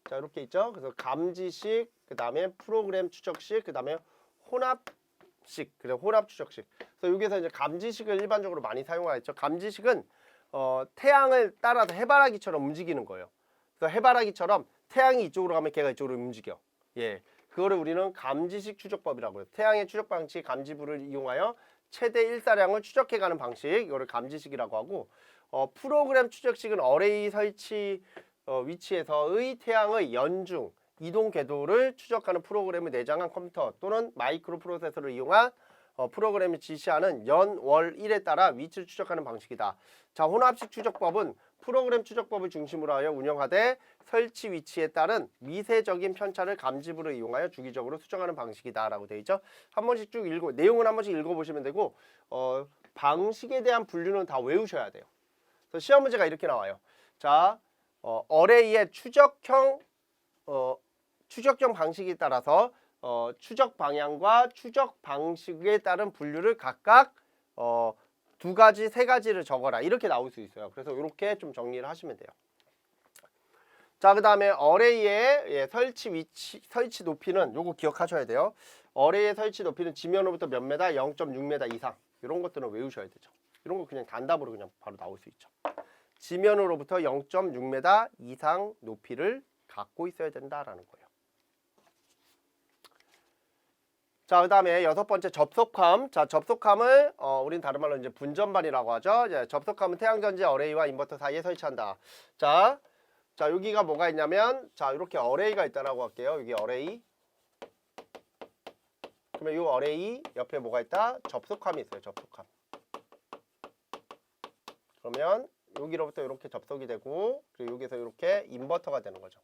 자, 이렇게 있죠. 그래서 감지식, 그 다음에 프로그램 추적식, 그 다음에 혼합식, 그리고 혼합 추적식. 그래서 여기서 이제 감지식을 일반적으로 많이 사용하겠죠. 감지식은 태양을 따라서 해바라기처럼 움직이는 거예요. 그래서 해바라기처럼 태양이 이쪽으로 가면 걔가 이쪽으로 움직여. 예, 그거를 우리는 감지식 추적법이라고 해요. 태양의 추적 방식 감지부를 이용하여 최대 일사량을 추적해가는 방식, 이거를 감지식이라고 하고, 프로그램 추적식은 어레이 설치 위치에서의 태양의 연중, 이동 궤도를 추적하는 프로그램을 내장한 컴퓨터 또는 마이크로 프로세서를 이용한 프로그램이 지시하는 연, 월, 일에 따라 위치를 추적하는 방식이다. 자, 혼합식 추적법은 프로그램 추적법을 중심으로 하여 운영하되 설치 위치에 따른 미세적인 편차를 감지부를 이용하여 주기적으로 수정하는 방식이다 라고 되어 있죠. 한 번씩 쭉 내용은 한 번씩 읽어보시면 되고, 방식에 대한 분류는 다 외우셔야 돼요. 그래서 시험 문제가 이렇게 나와요. 자, 어레이의 추적형 방식에 따라서 추적 방향과 추적 방식에 따른 분류를 각각 두 가지, 세 가지를 적어라. 이렇게 나올 수 있어요. 그래서 이렇게 좀 정리를 하시면 돼요. 자, 그 다음에 어레이의 설치 높이는 요거 기억하셔야 돼요. 어레이의 설치 높이는 지면으로부터 몇 메다? 0.6m 이상. 이런 것들은 외우셔야 되죠. 이런 거 그냥 단답으로 그냥 바로 나올 수 있죠. 지면으로부터 0.6m 이상 높이를 갖고 있어야 된다라는 거예요. 자, 그 다음에 여섯 번째 접속함. 자, 접속함을 우린 다른 말로 이제 분전반이라고 하죠. 이제 접속함은 태양전지 어레이와 인버터 사이에 설치한다. 자, 여기가 뭐가 있냐면, 자, 이렇게 어레이가 있다라고 할게요. 여기 어레이. 그러면 이 어레이 옆에 뭐가 있다? 접속함이 있어요. 접속함. 그러면 여기로부터 이렇게 접속이 되고, 그리고 여기서 이렇게 인버터가 되는 거죠.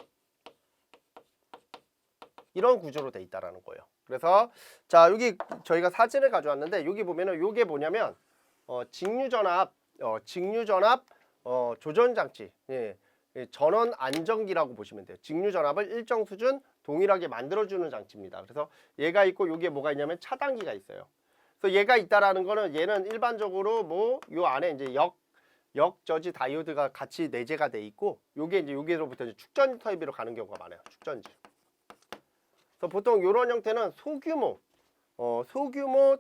이런 구조로 돼 있다라는 거예요. 그래서 자, 여기 저희가 사진을 가져왔는데, 여기 보면은 이게 뭐냐면 직류전압 조전장치, 전원 안정기라고 보시면 돼요. 직류전압을 일정 수준 동일하게 만들어주는 장치입니다. 그래서 얘가 있고, 여기에 뭐가 있냐면 차단기가 있어요. 그래서 얘가 있다라는 거는, 얘는 일반적으로 뭐 요 안에 이제 역저지 다이오드가 같이 내재가 돼 있고, 요게 이제 여기로부터 이제 축전 터입으로 가는 경우가 많아요. 축전지. 그래서 보통 이런 형태는 소규모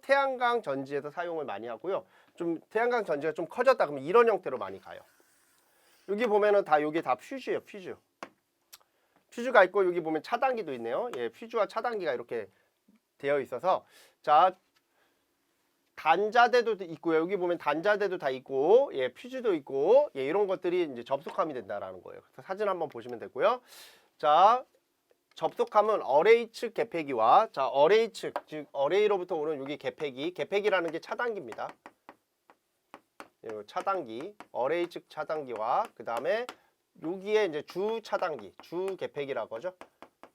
태양광 전지에서 사용을 많이 하고요. 좀 태양광 전지가 좀 커졌다 그러면 이런 형태로 많이 가요. 여기 보면은 다 요게 다 퓨즈예요. 퓨즈가 있고, 여기 보면 차단기도 있네요. 예, 퓨즈와 차단기가 이렇게 되어 있어서, 자, 단자대도 있고요. 여기 보면 단자대도 다 있고, 예, 퓨즈도 있고, 예, 이런 것들이 이제 접속함이 된다라는 거예요. 그래서 사진 한번 보시면 되고요. 자, 접속함은 어레이 측 개폐기와, 자, 어레이 측, 즉 어레이로부터 오는 여기 개폐기라는 게 차단기입니다. 차단기, 어레이 측 차단기와, 그 다음에 여기에 이제 주 차단기, 주 개폐기라고 하죠.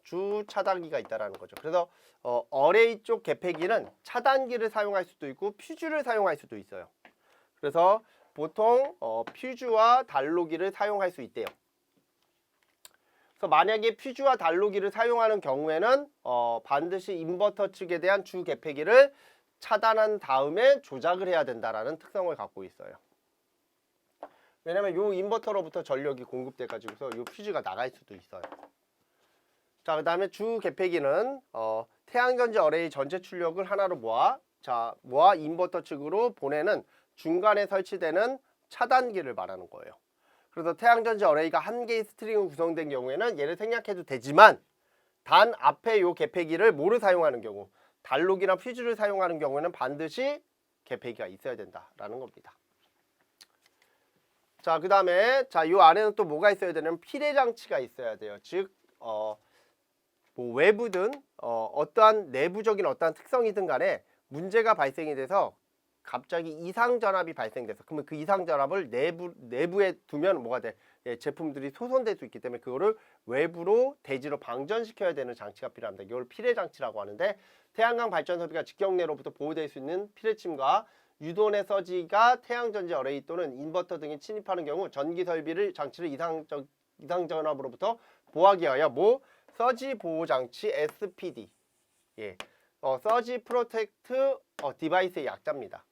주 차단기가 있다라는 거죠. 그래서 어레이 쪽 개폐기는 차단기를 사용할 수도 있고 퓨즈를 사용할 수도 있어요. 그래서 보통 퓨즈와 단로기를 사용할 수 있대요. 그래서 만약에 퓨즈와 단로기를 사용하는 경우에는 반드시 인버터 측에 대한 주 개폐기를 차단한 다음에 조작을 해야 된다라는 특성을 갖고 있어요. 왜냐면 이 인버터로부터 전력이 공급돼 가지고서 이 퓨즈가 나갈 수도 있어요. 자, 그 다음에 주 개폐기는 태양전지 어레이 전체 출력을 하나로 모아 인버터 측으로 보내는 중간에 설치되는 차단기를 말하는 거예요. 그래서 태양전지 어레이가 한 개의 스트링으로 구성된 경우에는 얘를 생략해도 되지만 단 앞에 요 개폐기를 뭐를 사용하는 경우, 단록이나 퓨즈를 사용하는 경우에는 반드시 개폐기가 있어야 된다라는 겁니다. 자, 그 다음에 요 안에는 또 뭐가 있어야 되냐면 피례 장치가 있어야 돼요. 즉 뭐 외부든 어떠한 내부적인 어떠한 특성이든 간에 문제가 발생이 돼서 갑자기 이상 전압이 발생돼서 그러면 그 이상 전압을 내부에 두면 뭐가 돼? 예, 제품들이 소손될 수 있기 때문에 그거를 외부로 대지로 방전시켜야 되는 장치가 필요합니다. 이걸 피례 장치라고 하는데 태양광 발전 설비가 직경내로부터 보호될 수 있는 피례침과 유도내 서지가 태양전지 어레이 또는 인버터 등에 침입하는 경우 전기 설비를 장치를 이상 전압으로부터 보호하기 위하여 서지 보호 장치 SPD, 예, 서지 프로텍트 디바이스의 약자입니다.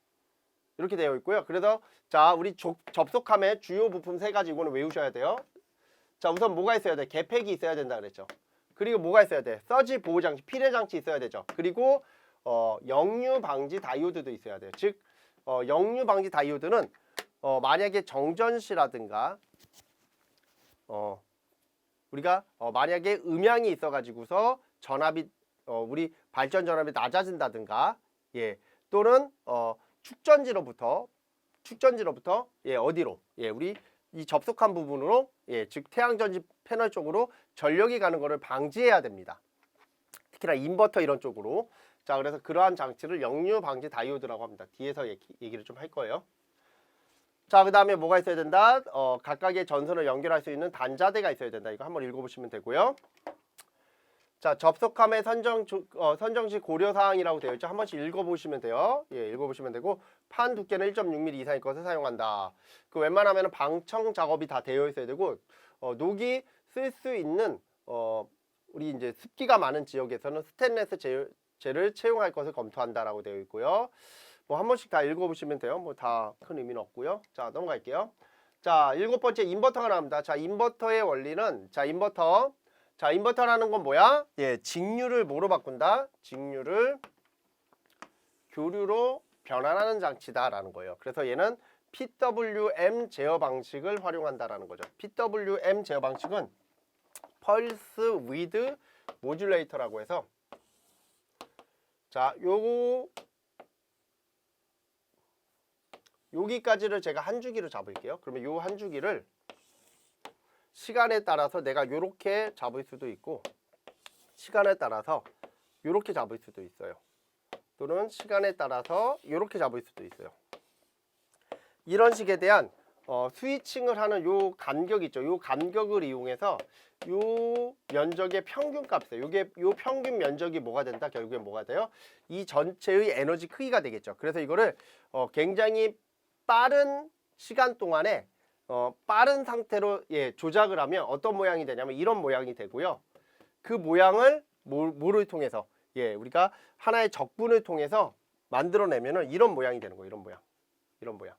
이렇게 되어 있고요. 그래서 자, 우리 접속함의 주요 부품 세 가지 이거는 외우셔야 돼요. 자, 우선 뭐가 있어야 돼? 개폐기 있어야 된다 그랬죠. 그리고 뭐가 있어야 돼? 서지 보호 장치, 피례 장치 있어야 되죠. 그리고 역류 방지 다이오드도 있어야 돼요. 즉 역류 방지 다이오드는 만약에 정전시라든가 우리가 만약에 음향이 있어가지고서 전압이 우리 발전 전압이 낮아진다든가, 예, 또는 축전지로부터 예, 어디로, 예, 우리 이 접속한 부분으로, 예, 즉 태양전지 패널 쪽으로 전력이 가는 것을 방지해야 됩니다. 특히나 인버터 이런 쪽으로. 자, 그래서 그러한 장치를 역류 방지 다이오드라고 합니다. 뒤에서 얘기를 좀 할 거예요. 자, 그 다음에 뭐가 있어야 된다? 각각의 전선을 연결할 수 있는 단자대가 있어야 된다. 이거 한번 읽어보시면 되고요. 자, 접속함의 선정시 고려사항이라고 되어 있죠. 한 번씩 읽어보시면 돼요. 예, 읽어보시면 되고, 판 두께는 1.6mm 이상의 것을 사용한다. 그 웬만하면 방청 작업이 다 되어 있어야 되고, 녹이 쓸 수 있는 우리 이제 습기가 많은 지역에서는 스테인리스 젤을 채용할 것을 검토한다라고 되어 있고요. 뭐 한 번씩 다 읽어보시면 돼요. 뭐 다 큰 의미는 없고요. 자, 넘어갈게요. 자, 7번째 인버터가 나옵니다. 자, 인버터의 원리는 인버터라는 건 뭐야? 예, 직류를 뭐로 바꾼다? 직류를 교류로 변환하는 장치다라는 거예요. 그래서 얘는 PWM 제어 방식을 활용한다라는 거죠. PWM 제어 방식은 펄스 위드 모듈레이터라고 해서, 자, 여기까지를 제가 한 주기로 잡을게요. 그러면 요 한 주기를 시간에 따라서 내가 요렇게 잡을 수도 있고, 시간에 따라서 요렇게 잡을 수도 있어요. 또는 시간에 따라서 요렇게 잡을 수도 있어요. 이런 식에 대한 스위칭을 하는 요 간격 있죠. 요 간격을 이용해서 요 면적의 평균값이에요. 요 평균 면적이 뭐가 된다? 결국엔 뭐가 돼요? 이 전체의 에너지 크기가 되겠죠. 그래서 이거를 굉장히 빠른 시간 동안에 빠른 상태로, 예, 조작을 하면 어떤 모양이 되냐면 이런 모양이 되고요. 그 모양을 뭐를 통해서, 예, 우리가 하나의 적분을 통해서 만들어내면은 이런 모양이 되는 거예요. 이런 모양.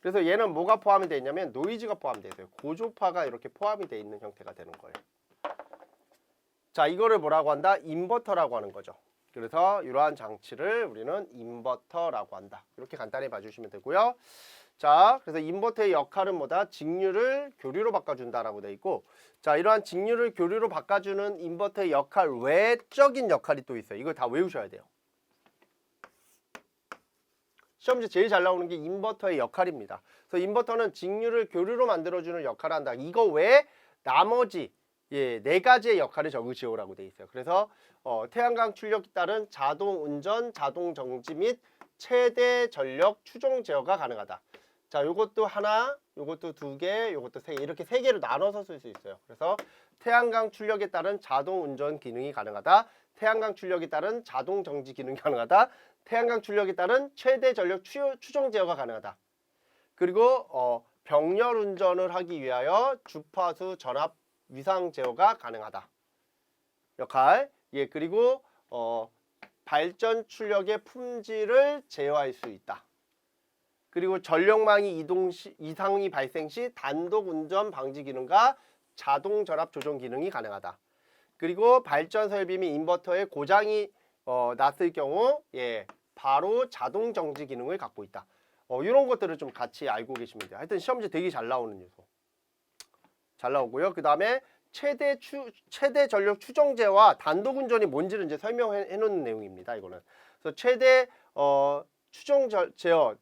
그래서 얘는 뭐가 포함이 되어 있냐면 노이즈가 포함되어 있어요. 고조파가 이렇게 포함이 되어 있는 형태가 되는 거예요. 자, 이거를 뭐라고 한다? 인버터라고 하는 거죠. 그래서 이러한 장치를 우리는 인버터라고 한다. 이렇게 간단히 봐주시면 되고요. 자, 그래서 인버터의 역할은 뭐다? 직류를 교류로 바꿔준다라고 되어 있고, 자, 이러한 직류를 교류로 바꿔주는 인버터의 역할, 외적인 역할이 또 있어요. 이걸 다 외우셔야 돼요. 시험지 제일 잘 나오는 게 인버터의 역할입니다. 그래서 인버터는 직류를 교류로 만들어주는 역할을 한다. 이거 외에 나머지, 예, 4가지의 역할을 적으시오라고 되어 있어요. 그래서 태양광 출력에 따른 자동 운전, 자동 정지 및 최대 전력 추종 제어가 가능하다. 자, 요것도 하나, 요것도 2개, 요것도 3개, 이렇게 3개로 나눠서 쓸 수 있어요. 그래서 태양광 출력에 따른 자동 운전 기능이 가능하다. 태양광 출력에 따른 자동 정지 기능이 가능하다. 태양광 출력에 따른 최대 전력 추종 제어가 가능하다. 그리고 병렬 운전을 하기 위하여 주파수 전압 위상 제어가 가능하다. 역할. 예, 그리고 발전 출력의 품질을 제어할 수 있다. 그리고 전력망이 이상이 발생 시 단독 운전 방지 기능과 자동 전압 조정 기능이 가능하다. 그리고 발전 설비 및 인버터에 고장이 났을 경우 바로 자동 정지 기능을 갖고 있다. 이런 것들을 좀 같이 알고 계시면 돼요. 하여튼 시험지 되게 잘 나오는 요소. 잘 나오고요. 그 다음에 최대 전력 추정제와 단독 운전이 뭔지를 이제 설명해 놓는 내용입니다. 이거는. 그래서 최대 추정 제어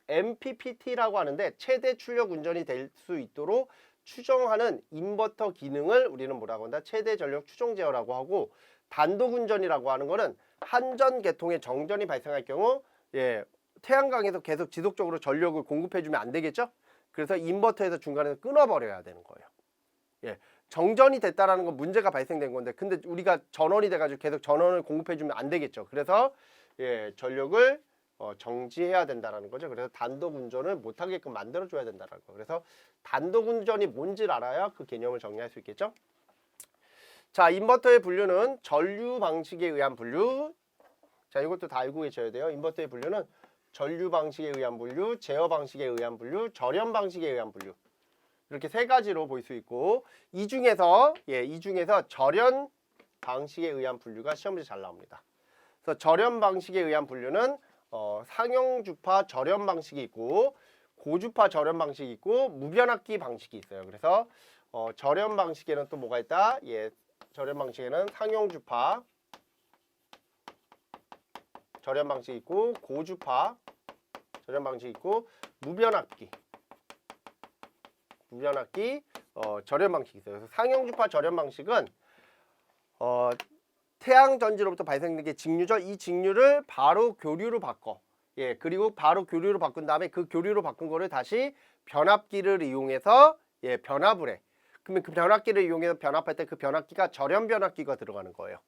MPPT라고 하는데 최대 출력 운전이 될 수 있도록 추정하는 인버터 기능을 우리는 뭐라고 한다? 최대 전력 추정 제어라고 하고, 단독 운전이라고 하는 거는 한전 계통의 정전이 발생할 경우 태양광에서 계속 지속적으로 전력을 공급해 주면 안 되겠죠? 그래서 인버터에서 중간에서 끊어버려야 되는 거예요. 정전이 됐다라는 건 문제가 발생된 건데, 근데 우리가 전원이 돼가지고 계속 전원을 공급해 주면 안 되겠죠. 그래서 전력을 정지해야 된다라는 거죠. 그래서 단독 운전을 못하게끔 만들어 줘야 된다라는 거. 그래서 단독 운전이 뭔지를 알아야 그 개념을 정리할 수 있겠죠. 자, 인버터의 분류는 전류 방식에 의한 분류. 자, 이것도 다 알고 계셔야 돼요. 인버터의 분류는 전류 방식에 의한 분류, 제어 방식에 의한 분류, 절연 방식에 의한 분류. 이렇게 세 가지로 볼 수 있고, 이 중에서 절연 방식에 의한 분류가 시험지에 잘 나옵니다. 그래서 절연 방식에 의한 분류는 상용주파 절연 방식이 있고, 고주파 절연 방식이 있고, 무변압기 방식이 있어요. 그래서 절연 방식에는 또 뭐가 있다? 절연 방식에는 상용주파 절연 방식이 있고, 고주파 절연 방식이 있고, 무변압기 절연 방식이 있어요. 그래서 상용주파 절연 방식은 태양 전지로부터 발생된 게 직류죠. 이 직류를 바로 교류로 바꿔. 그리고 바로 교류로 바꾼 다음에 그 교류로 바꾼 거를 다시 변압기를 이용해서 변압을 해. 그러면 그 변압기를 이용해서 변압할 때 그 변압기가 절연 변압기가 들어가는 거예요.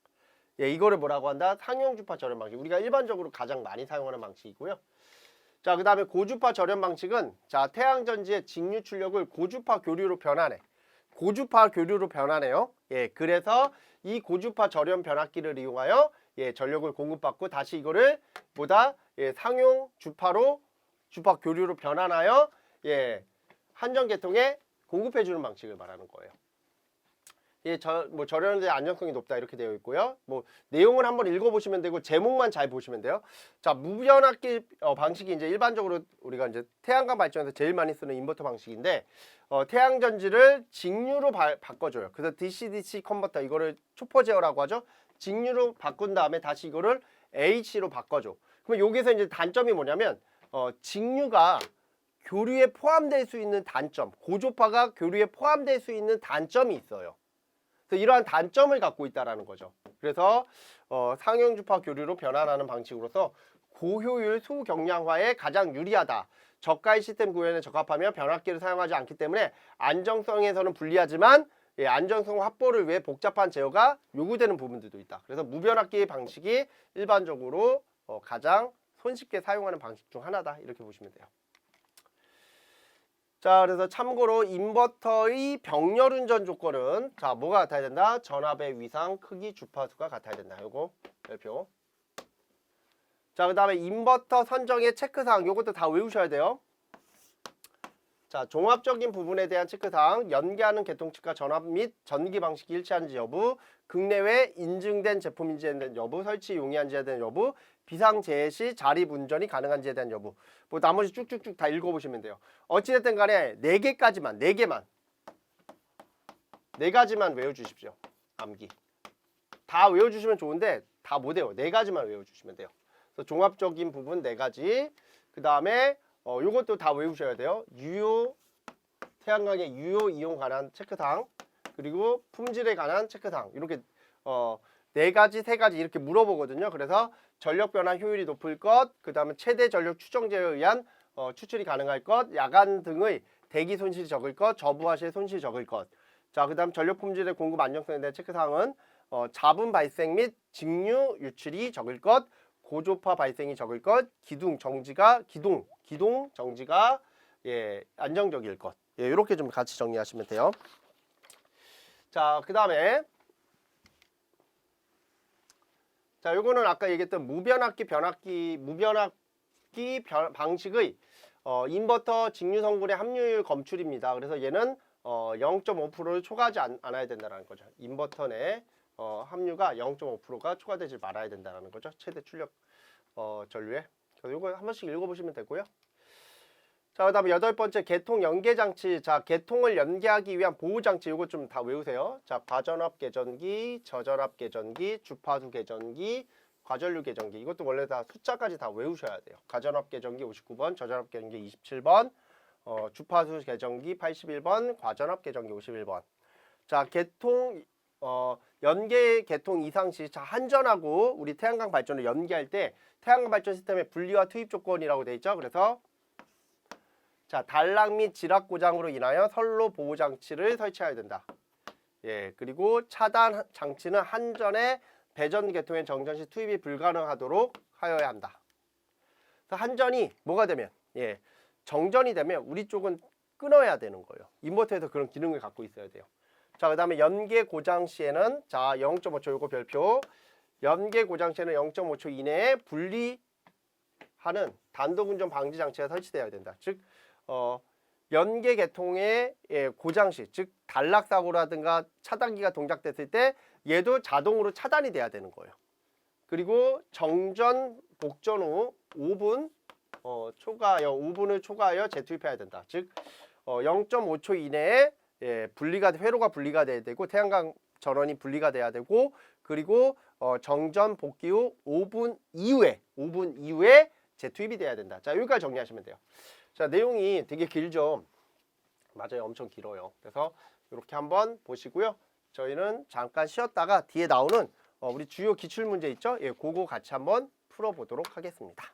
이거를 뭐라고 한다? 상용주파 절연 방식. 우리가 일반적으로 가장 많이 사용하는 방식이고요. 자, 그 다음에 고주파 절연 방식은 태양 전지의 직류 출력을 고주파 교류로 변환해. 고주파 교류로 변환해요. 그래서 이 고주파 절연 변압기를 이용하여 전력을 공급받고 다시 이거를 상용 주파로 주파 교류로 변환하여 한전 계통에 공급해주는 방식을 말하는 거예요. 절연의 안정성이 높다 이렇게 되어 있고요. 내용을 한번 읽어보시면 되고 제목만 잘 보시면 돼요. 자, 무변압기 방식이 이제 일반적으로 우리가 이제 태양광 발전에서 제일 많이 쓰는 인버터 방식인데, 태양 전지를 직류로 바꿔줘요. 그래서 DC-DC 컨버터, 이거를 초포 제어라고 하죠. 직류로 바꾼 다음에 다시 이거를 AC로 바꿔줘. 그럼 여기서 이제 단점이 뭐냐면 직류가 교류에 포함될 수 있는 단점, 고주파가 교류에 포함될 수 있는 단점이 있어요. 그래서 이러한 단점을 갖고 있다라는 거죠. 그래서 상용주파 교류로 변환하는 방식으로서 고효율 수경량화에 가장 유리하다. 저가의 시스템 구현에 적합하며 변압기를 사용하지 않기 때문에 안정성에서는 불리하지만 안정성 확보를 위해 복잡한 제어가 요구되는 부분들도 있다. 그래서 무변압기 방식이 일반적으로 가장 손쉽게 사용하는 방식 중 하나다. 이렇게 보시면 돼요. 자, 그래서 참고로 인버터의 병렬 운전 조건은 뭐가 같아야 된다? 전압의 위상, 크기, 주파수가 같아야 된다. 요거 별표. 자, 그 다음에 인버터 선정의 체크사항, 요것도 다 외우셔야 돼요. 자, 종합적인 부분에 대한 체크사항, 연계하는 계통측과 전압 및 전기 방식이 일치하는지 여부, 국내외 인증된 제품인지에 대한 여부, 설치 용이한지에 대한 여부, 비상재해 시 자립 운전이 가능한지에 대한 여부. 나머지 쭉쭉쭉 다 읽어보시면 돼요. 어찌됐든 간에 4개까지만, 4가지만 외워주십시오. 암기. 다 외워주시면 좋은데 다 못해요. 4가지만 외워주시면 돼요. 그래서 종합적인 부분 4가지. 그 다음에 요것도 다 외우셔야 돼요. 태양광의 유효 이용 관한 체크사항, 그리고 품질에 관한 체크사항. 이렇게 4가지, 3가지 이렇게 물어보거든요. 그래서 전력 변화 효율이 높을 것, 그 다음에 최대 전력 추정제에 의한 추출이 가능할 것, 야간 등의 대기 손실이 적을 것, 저부하실 손실이 적을 것. 자, 그 다음 전력 품질의 공급 안정성에 대한 체크사항은 잡음 발생 및 직류 유출이 적을 것, 고조파 발생이 적을 것, 기동 정지가 안정적일 것. 이렇게 좀 같이 정리하시면 돼요. 자, 그 다음에 요거는 아까 얘기했던 무변압기 방식의 인버터 직류 성분의 함유율 검출입니다. 그래서 얘는 0.5%를 초과하지 않아야 된다는 거죠. 인버터 내 함유가 0.5%가 초과되지 말아야 된다는 거죠. 최대 출력 전류에. 그래서 이거 한 번씩 읽어보시면 되고요. 자, 그다음에 8번째 개통 연계 장치. 자, 개통을 연계하기 위한 보호 장치. 이거 좀 다 외우세요. 자, 과전압 계전기, 저전압 계전기, 주파수 계전기, 과전류 계전기. 이것도 원래 다 숫자까지 다 외우셔야 돼요. 과전압 계전기 59번, 저전압 계전기 27번, 주파수 계전기 81번, 과전압 계전기 51번. 자, 개통 연계 개통 이상 시, 자, 한전하고 우리 태양광 발전을 연계할 때 태양광 발전 시스템의 분리와 투입 조건이라고 돼 있죠. 그래서 자, 단락 및 지락 고장으로 인하여 선로 보호 장치를 설치해야 된다. 예, 그리고 차단 장치는 한전의 배전 계통의 정전 시 투입이 불가능하도록 하여야 한다. 그래서 한전이 뭐가 되면, 예, 정전이 되면 우리 쪽은 끊어야 되는 거예요. 인버터에서 그런 기능을 갖고 있어야 돼요. 자, 그다음에 연계 고장 시에는 자, 0.5초 요거 별표. 연계 고장 시에는 0.5초 이내에 분리하는 단독 운전 방지 장치가 설치되어야 된다. 즉 연계 계통의 고장 시, 즉 단락 사고라든가 차단기가 동작됐을 때 얘도 자동으로 차단이 돼야 되는 거예요. 그리고 정전 복전 후 5분 초과하여 재투입해야 된다. 즉 0.5초 이내에 분리가 회로가 분리가 돼야 되고 태양광 전원이 분리가 돼야 되고 그리고 정전 복귀 후 5분 이후에 재투입이 돼야 된다. 자, 여기까지 정리하시면 돼요. 자, 내용이 되게 길죠. 맞아요, 엄청 길어요. 그래서 이렇게 한번 보시고요. 저희는 잠깐 쉬었다가 뒤에 나오는 우리 주요 기출 문제 있죠? 예, 그거 같이 한번 풀어보도록 하겠습니다.